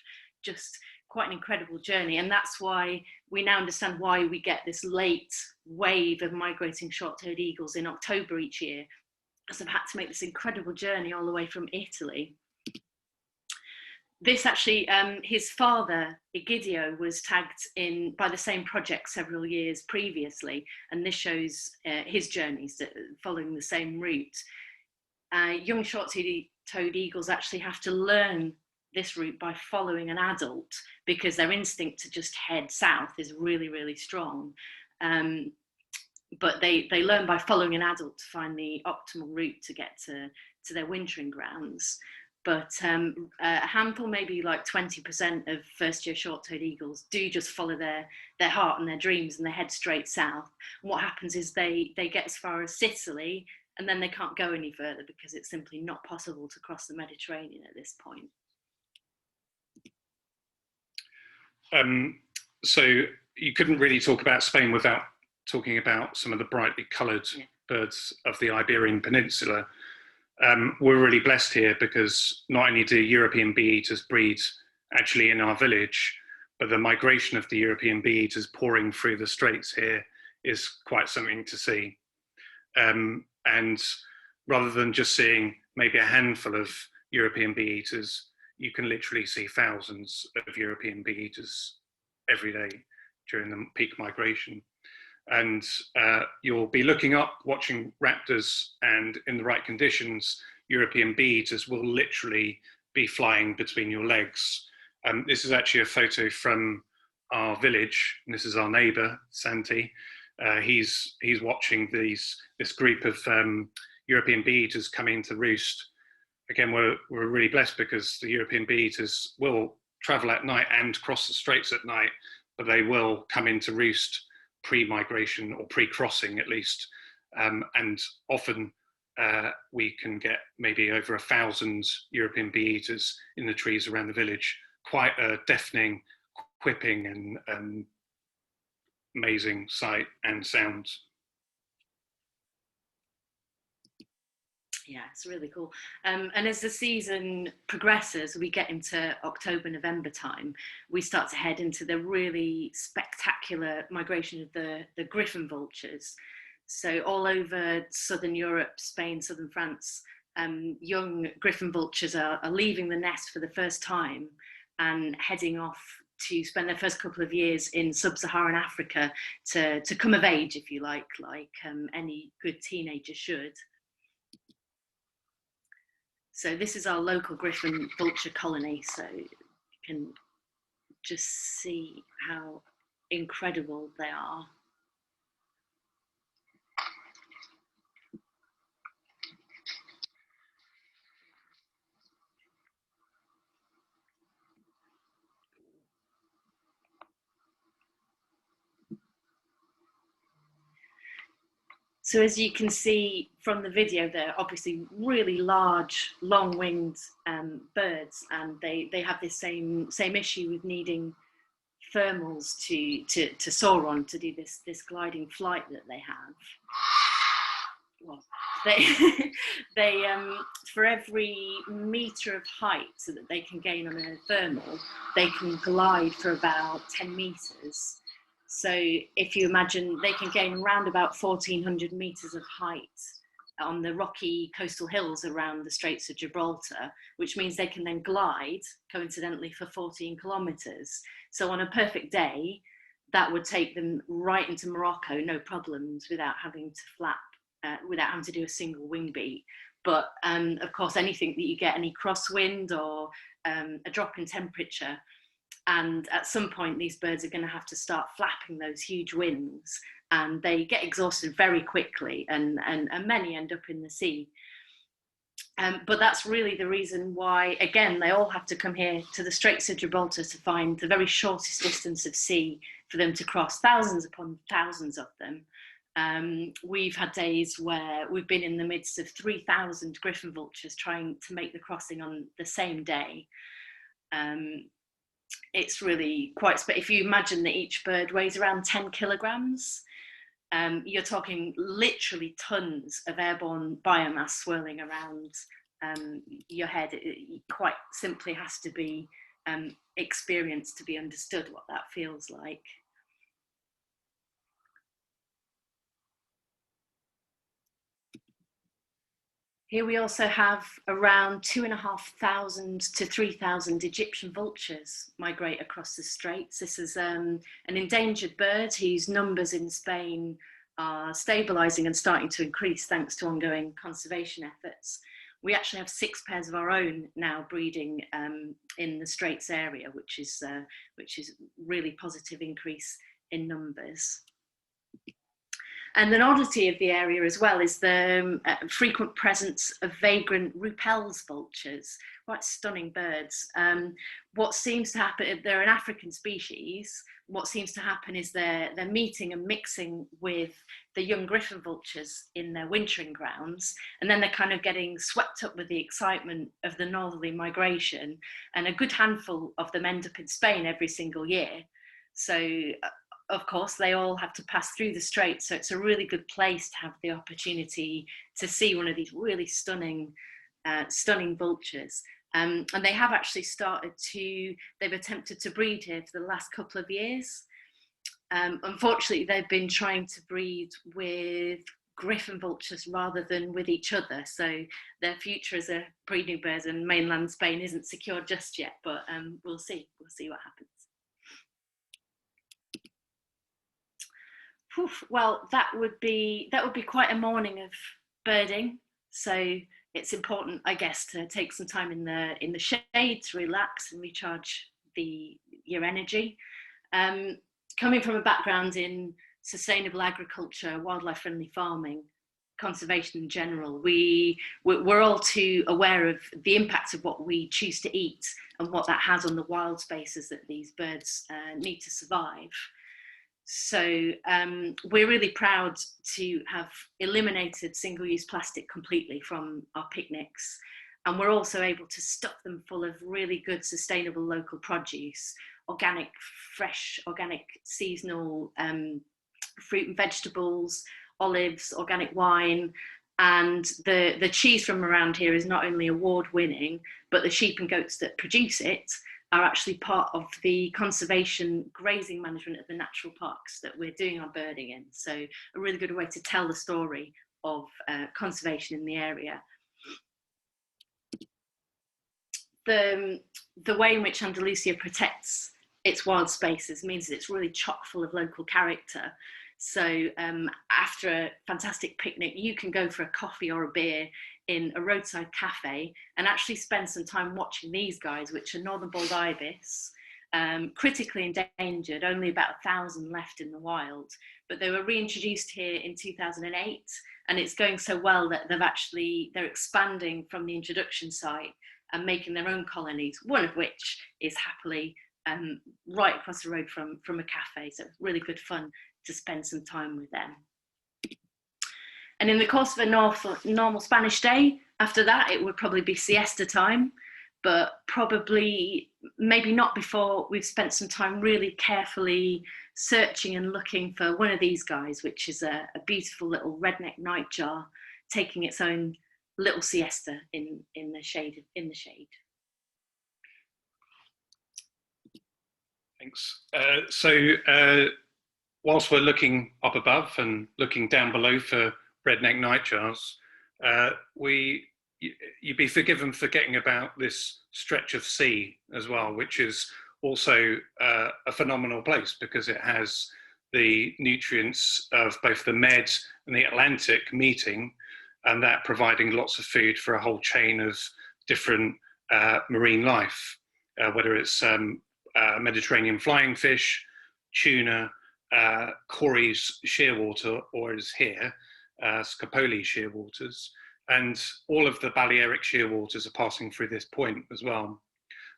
Just quite an incredible journey. And that's why we now understand why we get this late wave of migrating short-toed eagles in October each year, because they've had to make this incredible journey all the way from Italy. This actually, his father, Egidio, was tagged in by the same project several years previously, and this shows his journeys following the same route. Young short-toed eagles actually have to learn this route by following an adult, because their instinct to just head south is really, really strong. But they learn by following an adult to find the optimal route to get to their wintering grounds. But a handful, maybe like 20% of first-year short-toed eagles do just follow their heart and their dreams, and they head straight south. And what happens is they get as far as Sicily, and then they can't go any further because it's simply not possible to cross the Mediterranean at this point. So you couldn't really talk about Spain without talking about some of the brightly coloured birds of the Iberian Peninsula. We're really blessed here because not only do European bee-eaters breed actually in our village, but the migration of the European bee-eaters pouring through the straits here is quite something to see. And rather than just seeing maybe a handful of European bee-eaters, you can literally see thousands of European bee-eaters every day during the peak migration. And you'll be looking up, watching raptors, and in the right conditions, European bee-eaters will literally be flying between your legs. This is actually a photo from our village, and this is our neighbour, Santi. He's watching this group of European bee-eaters coming to roost. Again, we're really blessed because the European bee-eaters will travel at night and cross the straits at night, but they will come into roost pre-migration or pre-crossing at least, and often we can get maybe over 1,000 European bee-eaters in the trees around the village. Quite a deafening, quipping and amazing sight and sound. Yeah, it's really cool. And as the season progresses, we get into October, November time, we start to head into the really spectacular migration of the Griffin Vultures. So all over southern Europe, Spain, southern France, young Griffin Vultures are leaving the nest for the first time and heading off to spend their first couple of years in sub-Saharan Africa to come of age, if you like any good teenager should. So this is our local Griffin Vulture colony, so you can just see how incredible they are. So as you can see from the video, they're obviously really large, long-winged birds, and they have this same issue with needing thermals to soar on, to do this gliding flight that they have. Well, they for every metre of height that they can gain on a thermal, they can glide for about 10 metres. So if you imagine, they can gain around about 1,400 metres of height on the rocky coastal hills around the Straits of Gibraltar, which means they can then glide, coincidentally, for 14 kilometres. So on a perfect day, that would take them right into Morocco, no problems, without having to flap, without having to do a single wing beat. But of course, anything that you get, any crosswind or a drop in temperature, And at some point, these birds are going to have to start flapping those huge wings, and they get exhausted very quickly, and many end up in the sea. But that's really the reason why, again, they all have to come here to the Straits of Gibraltar to find the very shortest distance of sea for them to cross, thousands upon thousands of them. We've had days where we've been in the midst of 3,000 Griffin Vultures trying to make the crossing on the same day. It's really quite, if you imagine that each bird weighs around 10 kilograms, you're talking literally tons of airborne biomass swirling around your head. It quite simply has to be experienced to be understood what that feels like. Here we also have around 2,500 to 3,000 Egyptian vultures migrate across the Straits. This is an endangered bird whose numbers in Spain are stabilising and starting to increase thanks to ongoing conservation efforts. We actually have 6 pairs of our own now breeding in the Straits area, which is really positive increase in numbers. And an oddity of the area as well is the frequent presence of vagrant Repels vultures, quite stunning birds. What seems to happen, they're an African species, what seems to happen is they're meeting and mixing with the young Griffin vultures in their wintering grounds, and then they're kind of getting swept up with the excitement of the northerly migration, and a good handful of them end up in Spain every single year. So of course, they all have to pass through the Straits, so it's a really good place to have the opportunity to see one of these really stunning vultures. And they have actually they've attempted to breed here for the last couple of years. Unfortunately, they've been trying to breed with Griffin vultures rather than with each other, so their future as a breeding bird in mainland Spain isn't secure just yet, but we'll see what happens. Well, that would be quite a morning of birding. So it's important, I guess, to take some time in the shade to relax and recharge your energy. Coming from a background in sustainable agriculture, wildlife-friendly farming, conservation in general, we're all too aware of the impact of what we choose to eat and what that has on the wild spaces that these birds need to survive. So we're really proud to have eliminated single-use plastic completely from our picnics, and we're also able to stuff them full of really good sustainable local produce, organic, fresh, organic seasonal fruit and vegetables, olives, organic wine, and the cheese from around here is not only award-winning, but the sheep and goats that produce it are actually part of the conservation grazing management of the natural parks that we're doing our birding in. So a really good way to tell the story of conservation in the area. The way in which Andalusia protects its wild spaces means that it's really chock full of local character. So after a fantastic picnic, you can go for a coffee or a beer in a roadside cafe and actually spend some time watching these guys, which are northern bald ibis, critically endangered, only about 1,000 left in the wild, but they were reintroduced here in 2008, and it's going so well that they're expanding from the introduction site and making their own colonies, one of which is happily right across the road from a cafe, so it's really good fun to spend some time with them. And in the course of a normal Spanish day, after that, it would probably be siesta time, but probably maybe not before we've spent some time really carefully searching and looking for one of these guys, which is a beautiful little redneck nightjar taking its own little siesta in the shade. Thanks. Whilst we're looking up above and looking down below for redneck nightjars, you'd be forgiven forgetting about this stretch of sea as well, which is also a phenomenal place because it has the nutrients of both the Med and the Atlantic meeting, and that providing lots of food for a whole chain of different marine life, whether it's Mediterranean flying fish, tuna, Corey's shearwater, or as here, Scopoli shearwaters, and all of the Balearic shearwaters are passing through this point as well.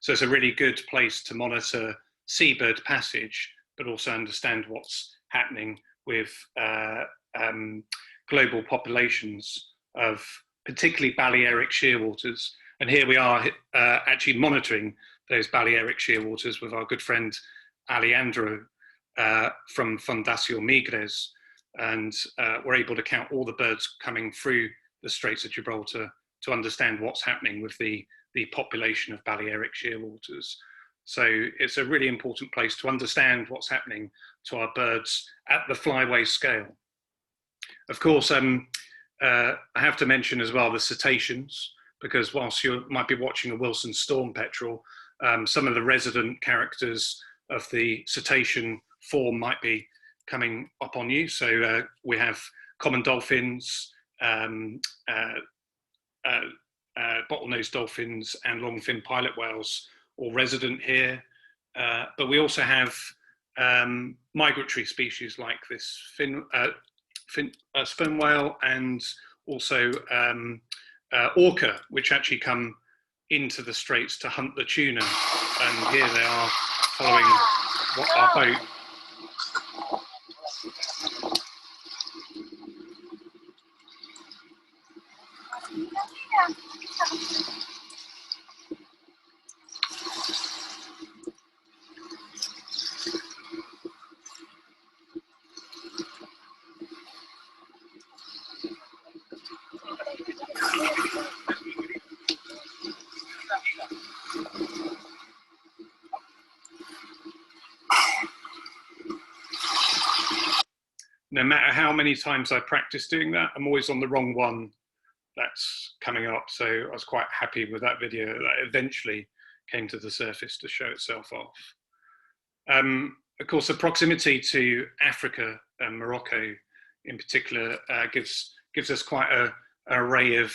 So it's a really good place to monitor seabird passage, but also understand what's happening with global populations of particularly Balearic shearwaters. And here we are actually monitoring those Balearic shearwaters with our good friend Alejandro from Fundación Migres, and we're able to count all the birds coming through the Straits of Gibraltar to understand what's happening with the population of Balearic shearwaters. So it's a really important place to understand what's happening to our birds at the flyway scale. Of course, I have to mention as well the cetaceans, because whilst you might be watching a Wilson storm petrel, some of the resident characters of the cetacean form might be coming up on you. So we have common dolphins, bottlenose dolphins, and long-fin pilot whales, all resident here. But we also have migratory species like this sperm whale, and also orca, which actually come into the straits to hunt the tuna. And here they are following our boat. No matter how many times I practice doing that, I'm always on the wrong one that's coming up. So I was quite happy with that video that eventually came to the surface to show itself off. Of course, the proximity to Africa and Morocco in particular gives us quite an array of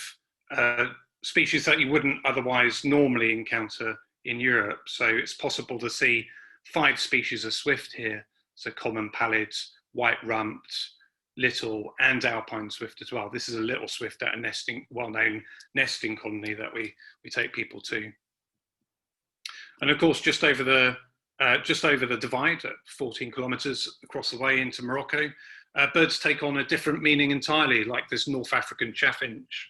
species that you wouldn't otherwise normally encounter in Europe. So it's possible to see 5 species of swift here. So common pallid, white-rumped, little, and alpine swift as well. This is a little swift at a nesting, well-known nesting colony that we take people to. And of course, just over the divide at 14 kilometers across the way into Morocco, birds take on a different meaning entirely, like this North African chaffinch,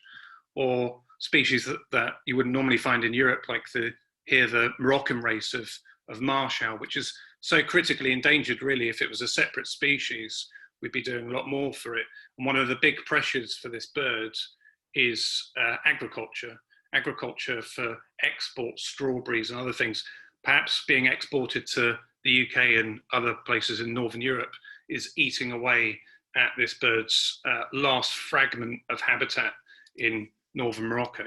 or species that you wouldn't normally find in Europe, like the Moroccan race of marsh owl, which is so critically endangered. Really, if it was a separate species, we'd be doing a lot more for it. And one of the big pressures for this bird is agriculture for export, strawberries and other things, perhaps being exported to the UK and other places in Northern Europe, is eating away at this bird's last fragment of habitat in Northern Morocco.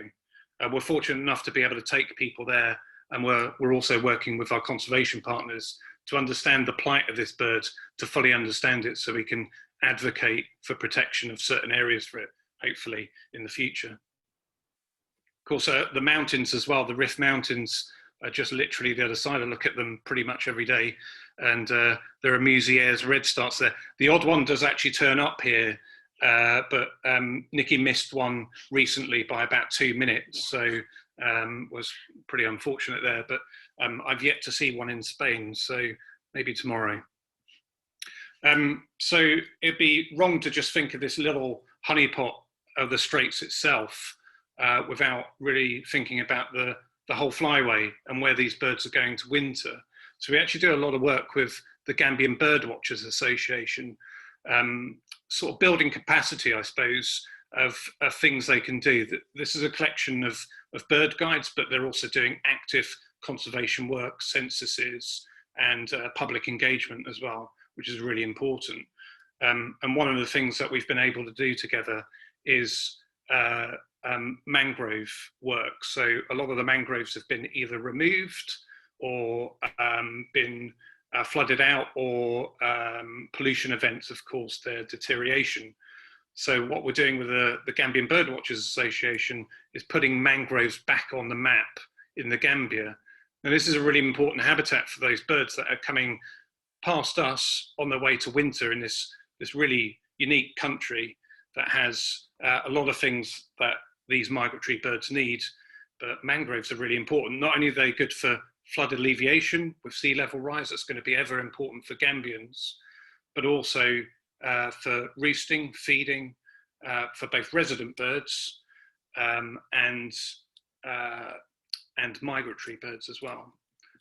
We're fortunate enough to be able to take people there, and we're also working with our conservation partners to understand the plight of this bird, to fully understand it, so we can advocate for protection of certain areas for it, hopefully in the future. Of course, the mountains as well, the Rift Mountains are just literally the other side. I look at them pretty much every day, and there are Musier's redstarts there. The odd one does actually turn up here, but Niki missed one recently by about 2 minutes, so was pretty unfortunate there. But I've yet to see one in Spain, so maybe tomorrow. So it'd be wrong to just think of this little honeypot of the Straits itself without really thinking about the whole flyway and where these birds are going to winter. So we actually do a lot of work with the Gambian Birdwatchers Association, sort of building capacity, I suppose, of things they can do. This is a collection of bird guides, but they're also doing active conservation work, censuses, and public engagement as well, which is really important. And one of the things that we've been able to do together is mangrove work. So a lot of the mangroves have been either removed or been flooded out, or pollution events have caused their deterioration. So what we're doing with the Gambian Birdwatchers Association is putting mangroves back on the map in the Gambia. Now, this is a really important habitat for those birds that are coming past us on their way to winter in this really unique country that has a lot of things that these migratory birds need. But mangroves are really important. Not only are they good for flood alleviation with sea level rise, that's going to be ever important for Gambians, but also for roosting, feeding, for both resident birds and migratory birds as well.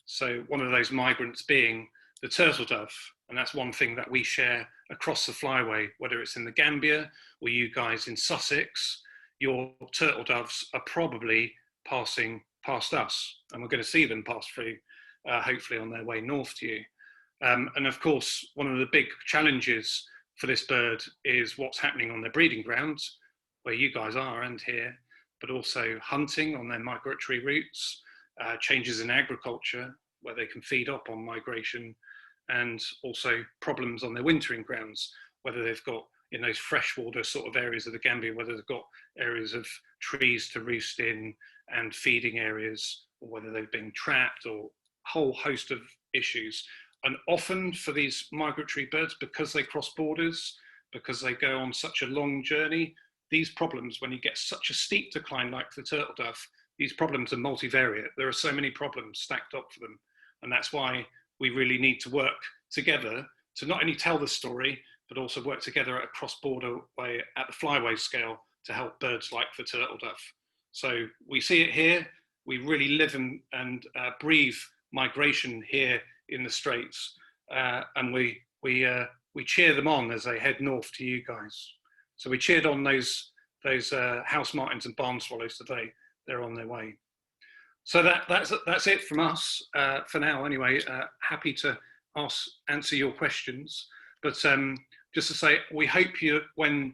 So one of those migrants being the turtle dove, and that's one thing that we share across the flyway, whether it's in the Gambia or you guys in Sussex. Your turtle doves are probably passing past us, and we're going to see them pass through, hopefully on their way north to you. And of course, one of the big challenges for this bird is what's happening on their breeding grounds, where you guys are and here, but also hunting on their migratory routes, changes in agriculture, where they can feed up on migration, and also problems on their wintering grounds, whether they've got in those freshwater sort of areas of the Gambia, whether they've got areas of trees to roost in and feeding areas, or whether they've been trapped, or a whole host of issues. And often for these migratory birds, because they cross borders, because they go on such a long journey, these problems, when you get such a steep decline like the turtle dove, these problems are multivariate. There are so many problems stacked up for them. And that's why we really need to work together to not only tell the story, but also work together at a cross-border way at the flyway scale to help birds like the turtle dove. So we see it here. We really live and breathe migration here in the Straits, and we cheer them on as they head north to you guys. So we cheered on those house martins and barn swallows today. They're on their way. So that's it from us for now. Anyway, happy to answer your questions. But just to say, we hope you, when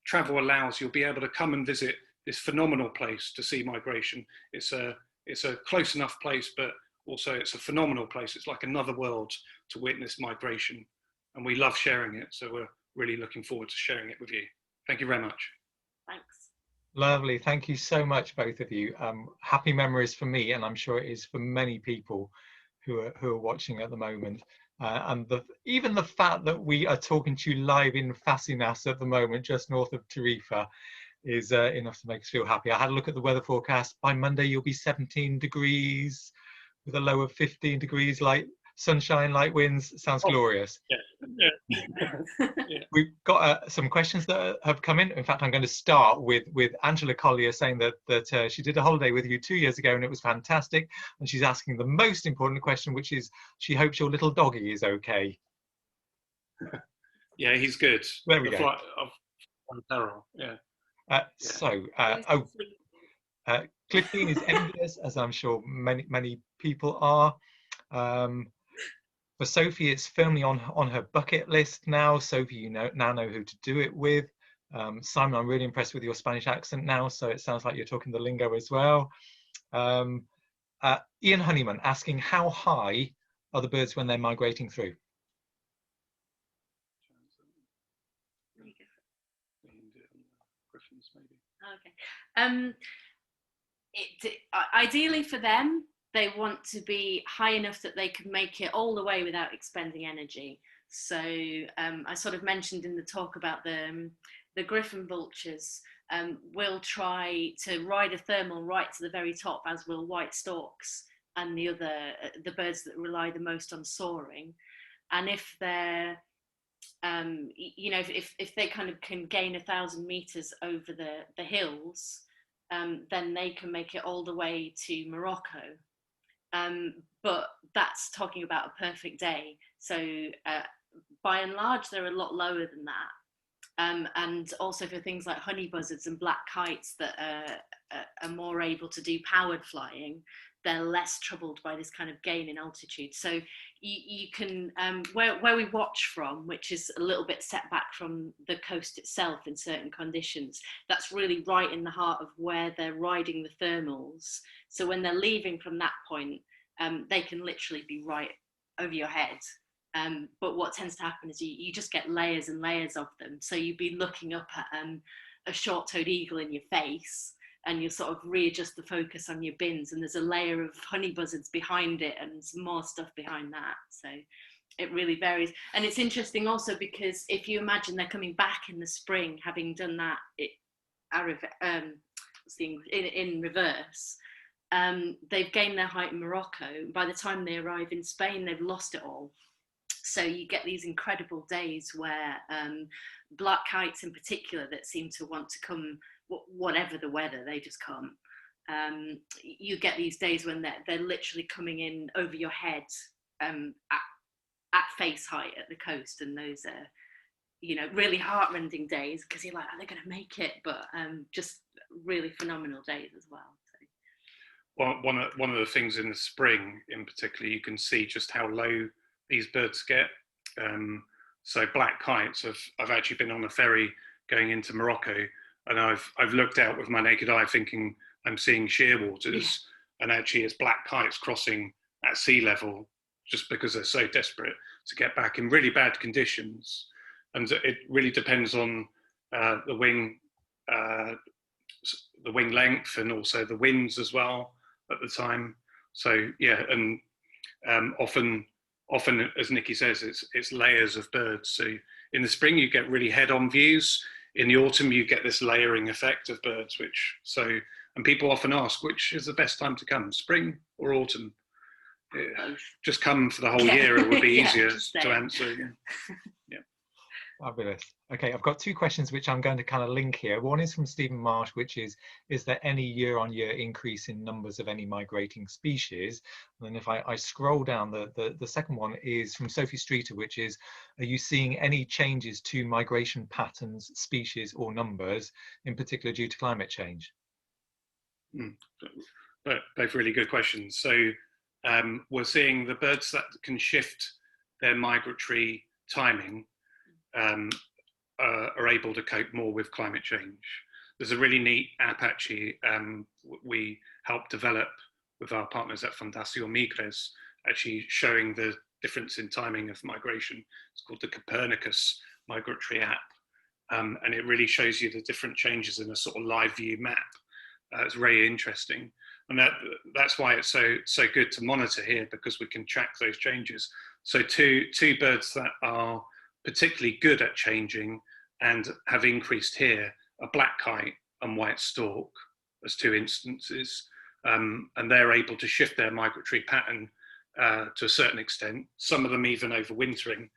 travel allows, you'll be able to come and visit this phenomenal place to see migration. It's a close enough place, but also it's a phenomenal place. It's like another world to witness migration, and we love sharing it. So we're really looking forward to sharing it with you. Thank you very much. Thanks. Lovely. Thank you so much, both of you. Happy memories for me, and I'm sure it is for many people who are watching at the moment. And even the fact that we are talking to you live in Fasinas at the moment, just north of Tarifa, is enough to make us feel happy. I had a look at the weather forecast. By Monday, you'll be 17 degrees with a low of 15 degrees, light sunshine, light winds. Sounds glorious. Yeah. We've got some questions that have come in. In fact, I'm going to start with Angela Collier saying that she did a holiday with you 2 years ago and it was fantastic. And she's asking the most important question, which is she hopes your little doggy is okay. Yeah, he's good. There we go. Yeah. Cliffine is envious, as I'm sure many people are. For Sophie, it's firmly on her bucket list now. Sophie, you now know who to do it with. Simon, I'm really impressed with your Spanish accent now, so it sounds like you're talking the lingo as well. Ian Honeyman asking, how high are the birds when they're migrating through? Okay. Ideally for them, they want to be high enough that they can make it all the way without expending energy. So I sort of mentioned in the talk about the Griffin Vultures will try to ride a thermal right to the very top, as will white storks and the birds that rely the most on soaring. And if they're if they kind of can gain 1,000 meters over the hills, then they can make it all the way to Morocco. But that's talking about a perfect day. So by and large, they're a lot lower than that. And also for things like honey buzzards and black kites that are more able to do powered flying, they're less troubled by this kind of gain in altitude. So you can, where we watch from, which is a little bit set back from the coast itself in certain conditions, that's really right in the heart of where they're riding the thermals. So when they're leaving from that point, they can literally be right over your head. But what tends to happen is you just get layers and layers of them. So you'd be looking up at a short-toed eagle in your face, and you sort of readjust the focus on your bins, and there's a layer of honey buzzards behind it and some more stuff behind that. So it really varies. And it's interesting also because if you imagine they're coming back in the spring, having done that in reverse, they've gained their height in Morocco. By the time they arrive in Spain, they've lost it all. So you get these incredible days where black kites in particular that seem to want to come, whatever the weather, they just come. You get these days when they're literally coming in over your head at face height at the coast, and those are, you know, really heart-rending days because you're like, are they going to make it? But just really phenomenal days as well. So. Well, one of the things in the spring in particular, you can see just how low these birds get. So black kites, I've actually been on a ferry going into Morocco, and I've looked out with my naked eye thinking I'm seeing shearwaters, and actually it's black kites crossing at sea level just because they're so desperate to get back in really bad conditions. And it really depends on the wing length and also the winds as well at the time. So yeah, and often, as Niki says, it's layers of birds. So in the spring you get really head-on views. In the autumn you get this layering effect of birds, and people often ask, which is the best time to come, spring or autumn? Just come for the whole year, it would be easier to answer. Yeah. Fabulous. Okay, I've got two questions which I'm going to kind of link here. One is from Stephen Marsh, which is there any year-on-year increase in numbers of any migrating species? And then if I scroll down, the second one is from Sophie Streeter, which is, are you seeing any changes to migration patterns, species or numbers, in particular due to climate change? Both really good questions. So we're seeing the birds that can shift their migratory timing are able to cope more with climate change. There's a really neat app actually we helped develop with our partners at Fundación Migres, actually showing the difference in timing of migration. It's called the Copernicus Migratory App, and it really shows you the different changes in a sort of live view map. It's very interesting, and that's why it's so good to monitor here, because we can track those changes. So two birds that are particularly good at changing and have increased here are black kite and white stork as two instances, and they're able to shift their migratory pattern to a certain extent. Some of them even overwintering,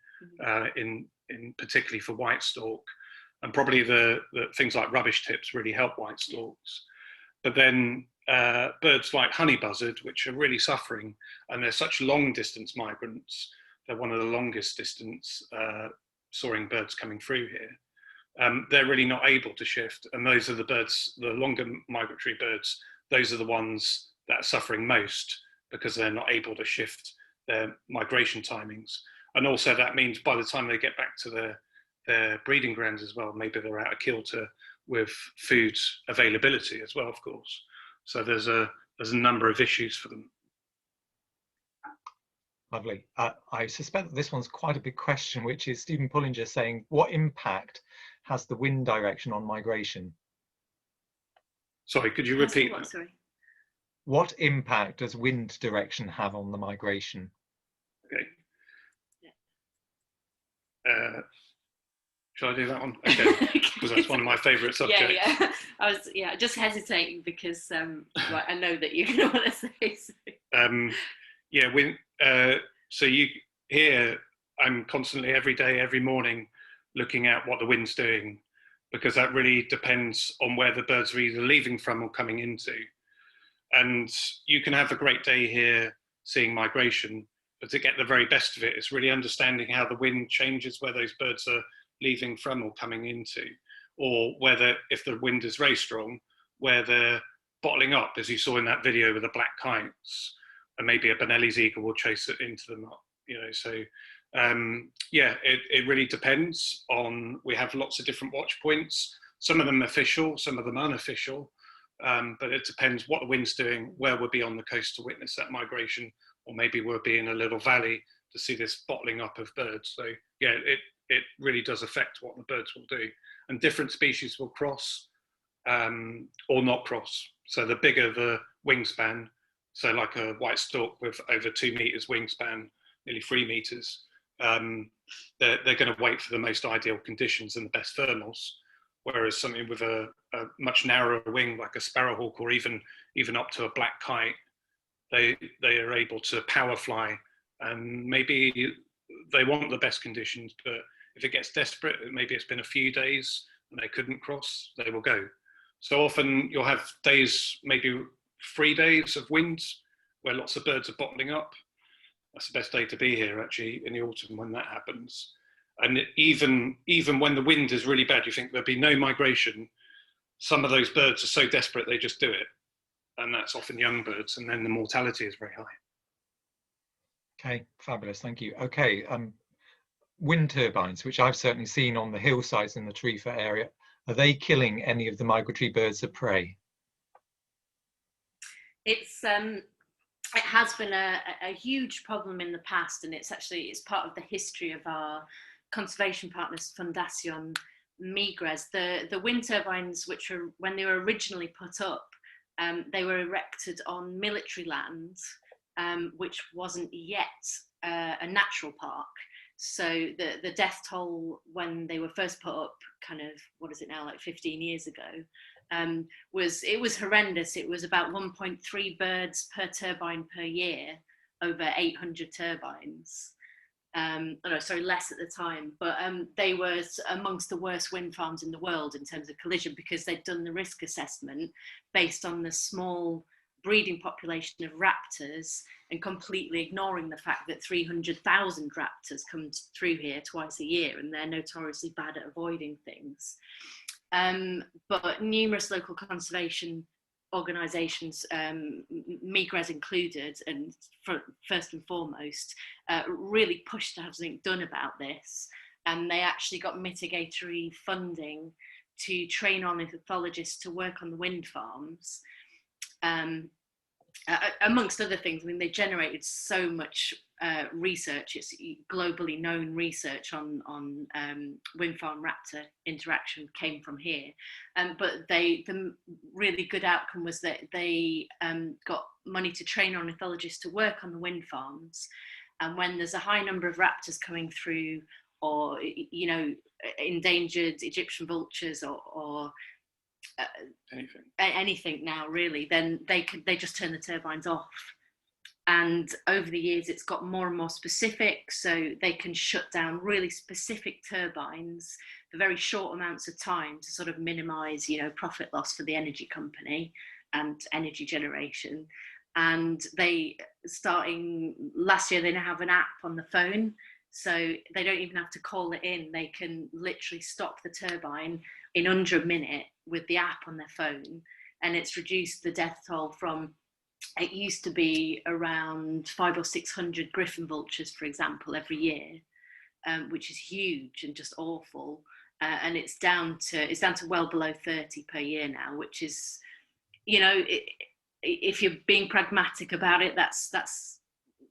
in particularly for white stork, and probably the things like rubbish tips really help white storks. But then birds like honey buzzard, which are really suffering, and they're such long distance migrants. They're one of the longest distance soaring birds coming through here. They're really not able to shift, and those are the birds, the longer migratory birds, those are the ones that are suffering most because they're not able to shift their migration timings. And also that means by the time they get back to their breeding grounds as well, maybe they're out of kilter with food availability as well, of course. So there's a number of issues for them. Lovely. I suspect that this one's quite a big question, which is Stephen Pullinger saying, what impact has the wind direction on migration? Sorry, could you repeat that? Sorry. What impact does wind direction have on the migration? Okay. Shall I do that one? Okay, because that's one of my favourite subjects. Yeah. I was just hesitating because right, I know that you're going to want to say so. So you here, I'm constantly every day, every morning, looking at what the wind's doing, because that really depends on where the birds are either leaving from or coming into. And you can have a great day here seeing migration, but to get the very best of it, it's really understanding how the wind changes where those birds are leaving from or coming into, or whether, if the wind is very strong, where they're bottling up, as you saw in that video with the black kites, and maybe a Benelli's eagle will chase it into them up, so it really depends on, we have lots of different watch points, some of them official, some of them unofficial, but it depends what the wind's doing, where we'll be on the coast to witness that migration, or maybe we'll be in a little valley to see this bottling up of birds. So yeah, it really does affect what the birds will do, and different species will cross or not cross. So the bigger the wingspan, so like a white stork with over 2 meters wingspan, nearly 3 meters, they're going to wait for the most ideal conditions and the best thermals. Whereas something with a much narrower wing, like a sparrowhawk, or even up to a black kite, they are able to power fly, and maybe they want the best conditions, but if it gets desperate, maybe it's been a few days and they couldn't cross, they will go. So often you'll have days, maybe 3 days of wind, where lots of birds are bottling up. That's the best day to be here, actually, in the autumn when that happens. And even when the wind is really bad, you think there'll be no migration. Some of those birds are so desperate they just do it, and that's often young birds, and then the mortality is very high. Okay, fabulous, thank you. Okay, wind turbines, which I've certainly seen on the hillsides in the Tree-Foot area, are they killing any of the migratory birds of prey? It has been a huge problem in the past, and it's part of the history of our conservation partners, Fundación Migres. The wind turbines, which were, when they were originally put up, they were erected on military land, which wasn't yet a natural park. So the death toll when they were first put up, kind of, what is it now, like 15 years ago, was horrendous. It was about 1.3 birds per turbine per year, over 800 turbines. Less at the time, but they were amongst the worst wind farms in the world in terms of collision, because they'd done the risk assessment based on the small breeding population of raptors and completely ignoring the fact that 300,000 raptors come through here twice a year, and they're notoriously bad at avoiding things. But numerous local conservation organisations, Migres included, and first and foremost, really pushed to have something done about this, and they actually got mitigatory funding to train ornithologists to work on the wind farms. Amongst other things, I mean, they generated so much research. It's globally known research on wind farm raptor interaction came from here. But the really good outcome was that they got money to train ornithologists to work on the wind farms. And when there's a high number of raptors coming through, or, you know, endangered Egyptian vultures, or anything now really, then they just turn the turbines off. And over the years it's got more and more specific, so they can shut down really specific turbines for very short amounts of time to sort of minimize, you know, profit loss for the energy company and energy generation. And they, starting last year, they now have an app on the phone, so they don't even have to call it in. They can literally stop the turbine in under a minute with the app on their phone, and it's reduced the death toll from, it used to be around 500 or 600 Griffin Vultures, for example, every year, which is huge and just awful. And it's down to well below 30 per year now, which is, you know, if you're being pragmatic about it, that's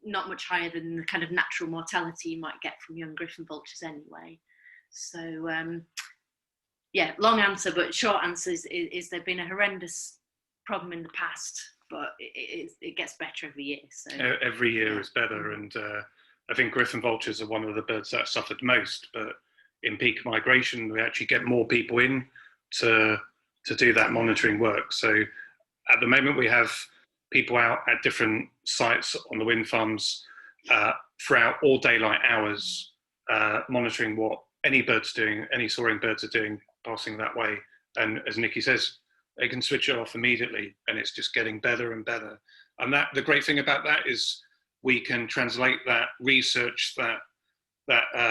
not much higher than the kind of natural mortality you might get from young Griffin Vultures anyway. So yeah, long answer, but short answer is there's been a horrendous problem in the past, but it gets better every year. So every year is better, and I think Griffin Vultures are one of the birds that suffered most. But in peak migration, we actually get more people in to do that monitoring work. So at the moment, we have people out at different sites on the wind farms throughout all daylight hours, monitoring what any bird's doing, any soaring birds are doing, passing that way. And as Niki says, they can switch it off immediately, and it's just getting better and better. And that, the great thing about that is we can translate that research, that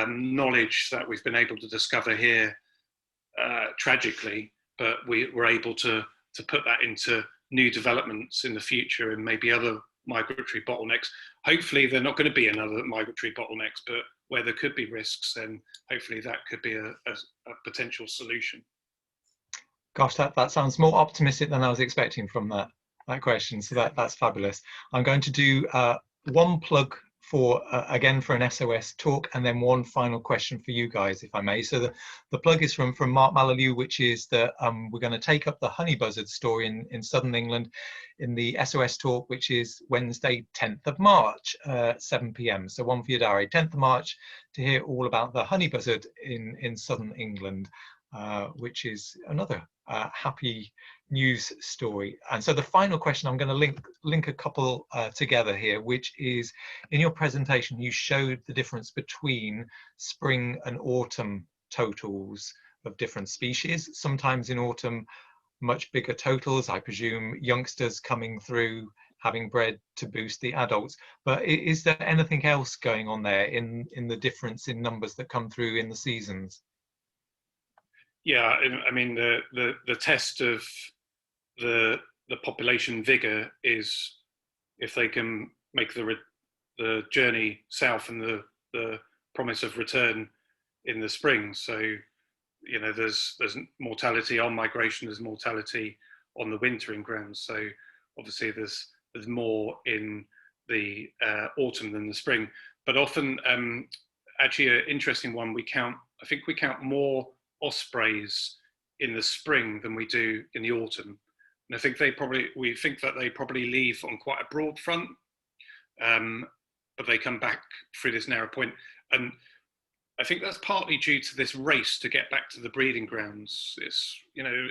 knowledge that we've been able to discover here, tragically, but we're able to put that into new developments in the future and maybe other migratory bottlenecks. Hopefully there are not going to be another migratory bottlenecks, but where there could be risks, then hopefully that could be a potential solution. Gosh, that sounds more optimistic than I was expecting from that question. So that's fabulous. I'm going to do one plug for again for an SOS talk, and then one final question for you guys, if I may. So the plug is from Mark Malalieu, which is that we're going to take up the honey buzzard story in southern England in the SOS talk, which is Wednesday 10th of March, 7 p.m. So one for your diary, 10th of March, to hear all about the honey buzzard in southern England, which is another happy news story. And so the final question, I'm going to link a couple together here, which is, in your presentation you showed the difference between spring and autumn totals of different species. Sometimes in autumn much bigger totals, I presume youngsters coming through having bred to boost the adults, but is there anything else going on there in the difference in numbers that come through in the seasons? Yeah, I mean the test of the population vigor is if they can make the journey south and the promise of return in the spring. So, you know, there's mortality on migration, there's mortality on the wintering grounds. So obviously there's more in the autumn than the spring. But often, actually, an interesting one, I think we count more ospreys in the spring than we do in the autumn. And I think we think that they probably leave on quite a broad front, but they come back through this narrow point. And I think that's partly due to this race to get back to the breeding grounds. It's, you know,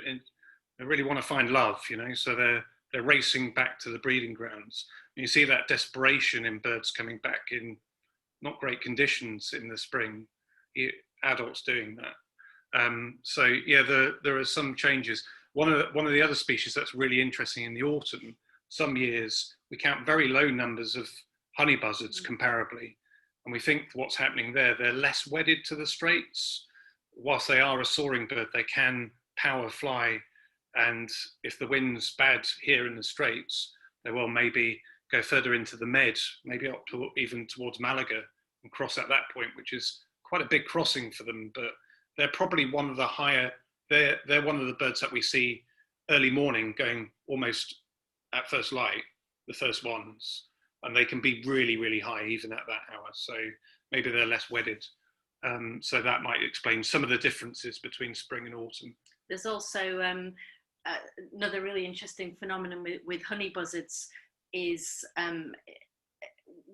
they really want to find love, you know, so they're racing back to the breeding grounds. And you see that desperation in birds coming back in not great conditions in the spring, adults doing that. So yeah, there are some changes. One of the other species that's really interesting in the autumn, some years we count very low numbers of honey buzzards comparably, and we think what's happening there, they're less wedded to the straits. Whilst they are a soaring bird, they can power fly, and if the wind's bad here in the straits, they will maybe go further into the Med, maybe up to even towards Malaga, and cross at that point, which is quite a big crossing for them. But they're probably one of the higher, they're one of the birds that we see early morning going almost at first light, the first ones, and they can be really, really high even at that hour. So maybe they're less wedded. So that might explain some of the differences between spring and autumn. There's also another really interesting phenomenon with honey buzzards is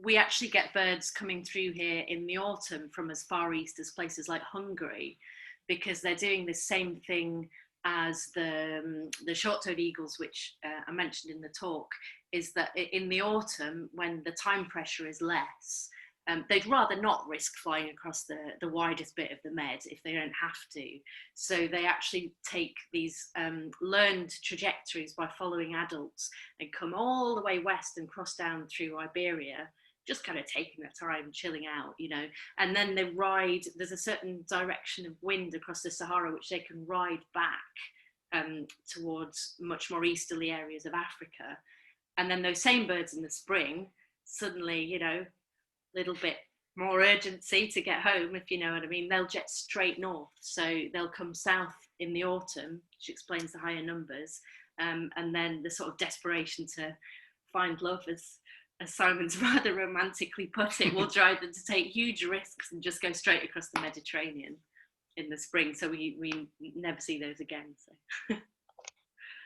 we actually get birds coming through here in the autumn from as far east as places like Hungary, because they're doing the same thing as the short-toed eagles, which I mentioned in the talk, is that in the autumn, when the time pressure is less, they'd rather not risk flying across the widest bit of the Med if they don't have to. So they actually take these learned trajectories by following adults and come all the way west and cross down through Iberia, just kind of taking their time, chilling out, you know, and then they ride, there's a certain direction of wind across the Sahara which they can ride back towards much more easterly areas of Africa. And then those same birds in the spring, suddenly, you know, a little bit more urgency to get home, if you know what I mean, they'll jet straight north. So they'll come south in the autumn, which explains the higher numbers. And then the sort of desperation to find love, as Simon's rather romantically put it, will drive them to take huge risks and just go straight across the Mediterranean in the spring. So we never see those again. So.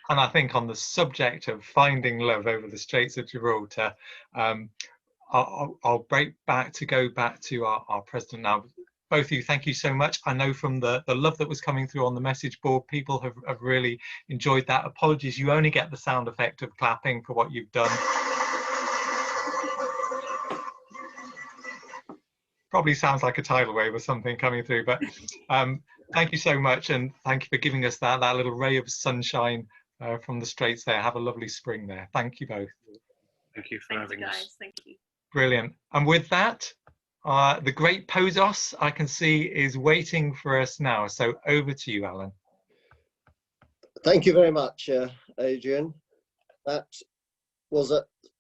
And I think on the subject of finding love over the Straits of Gibraltar, I'll go back to our president now. Both of you, thank you so much. I know from the love that was coming through on the message board, people have really enjoyed that. Apologies, you only get the sound effect of clapping for what you've done. Probably sounds like a tidal wave or something coming through, but thank you so much, and thank you for giving us that little ray of sunshine from the Straits there. Have a lovely spring there. Thank you both. Thank you for having us. Thank you. Brilliant. And with that, the great Pozos I can see is waiting for us now. So over to you, Alan. Thank you very much, Adrian. That was,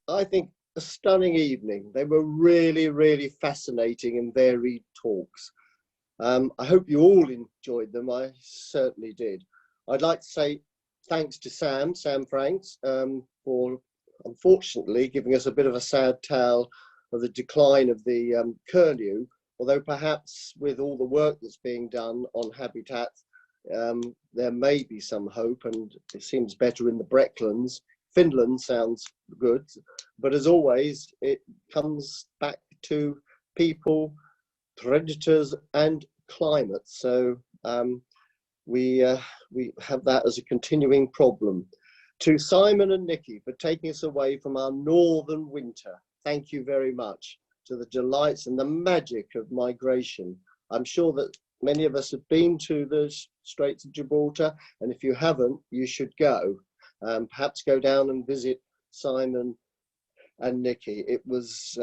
I think, a stunning evening. They were really, really fascinating and varied talks. I hope you all enjoyed them. I certainly did. I'd like to say thanks to Sam Franks, for unfortunately giving us a bit of a sad tale of the decline of the curlew, although perhaps with all the work that's being done on habitat, there may be some hope, and it seems better in the Brecklands. Finland sounds good, but as always, it comes back to people, predators, and climate. So we have that as a continuing problem. To Simon and Niki for taking us away from our northern winter, thank you very much. To the delights and the magic of migration. I'm sure that many of us have been to the Straits of Gibraltar, and if you haven't, you should go. Perhaps go down and visit Simon and Niki. It was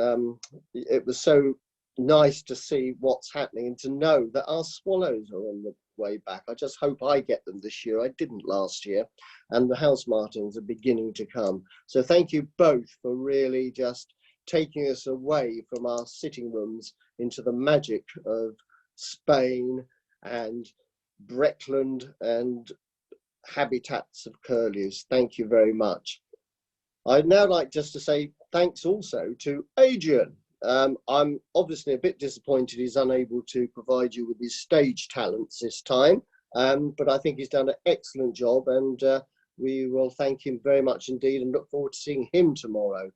so nice to see what's happening and to know that our swallows are on the way back. I just hope I get them this year. I didn't last year, and the house martins are beginning to come. So thank you both for really just taking us away from our sitting rooms into the magic of Spain and Breckland and habitats of curlews. Thank you very much. I'd now like just to say thanks also to Adrian. I'm obviously a bit disappointed he's unable to provide you with his stage talents this time, but I think he's done an excellent job, and we will thank him very much indeed and look forward to seeing him tomorrow.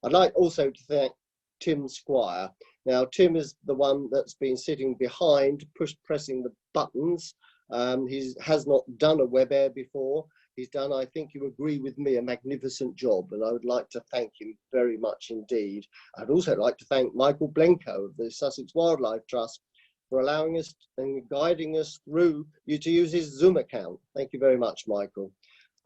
I'd like also to thank Tim Squire. Now, Tim is the one that's been sitting behind, pressing the buttons. He has not done a web air before. He's done, I think you agree with me, a magnificent job, and I would like to thank him very much indeed. I'd also like to thank Michael Blenko of the Sussex Wildlife Trust for allowing us and guiding us through to use his Zoom account. Thank you very much, Michael.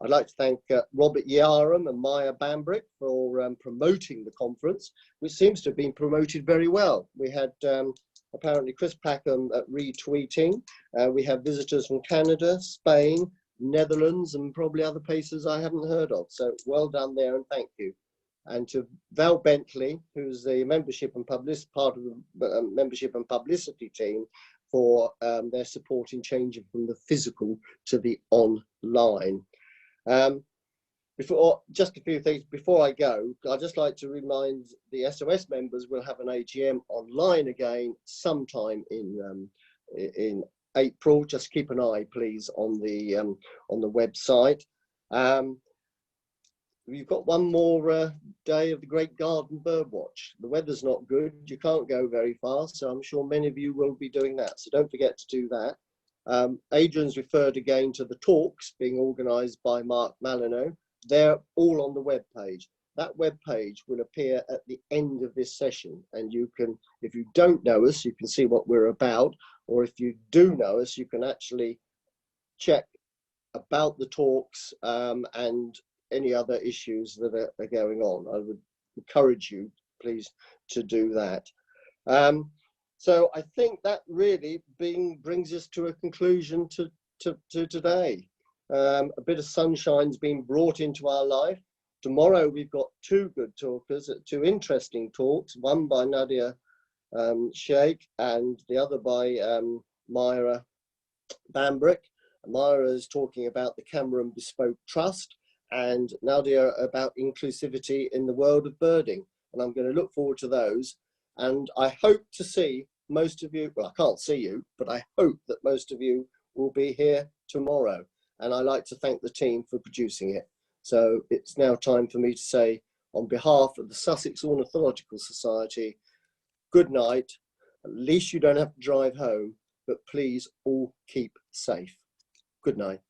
I'd like to thank Robert Yaram and Maya Bambrick for promoting the conference, which seems to have been promoted very well. We had apparently Chris Packham retweeting. We have visitors from Canada, Spain, Netherlands, and probably other places I haven't heard of. So well done there, and thank you. And to Val Bentley, who's the membership and part of the membership and publicity team, for their support in changing from the physical to the online. Just a few things before I go, I'd just like to remind the SOS members we'll have an AGM online again sometime in April. Just keep an eye, please, on the website. We've got one more day of the Great Garden Birdwatch. The weather's not good, you can't go very fast, so I'm sure many of you will be doing that, so don't forget to do that. Adrian's referred again to the talks being organised by Mark Malinow. They're all on the web page. That web page will appear at the end of this session, and you can, if you don't know us, you can see what we're about, or if you do know us, you can actually check about the talks and any other issues that are going on. I would encourage you, please, to do that. So I think that really brings us to a conclusion to today. A bit of sunshine's been brought into our life. Tomorrow we've got two good talkers, two interesting talks, one by Nadia Sheikh and the other by Myra Bambrick. Myra is talking about the Cameron Bespoke Trust, and Nadia about inclusivity in the world of birding. And I'm going to look forward to those. And I hope to see most of you, well, I can't see you, but I hope that most of you will be here tomorrow. And I'd like to thank the team for producing it. So it's now time for me to say, on behalf of the Sussex Ornithological Society, good night. At least you don't have to drive home, but please all keep safe. Good night.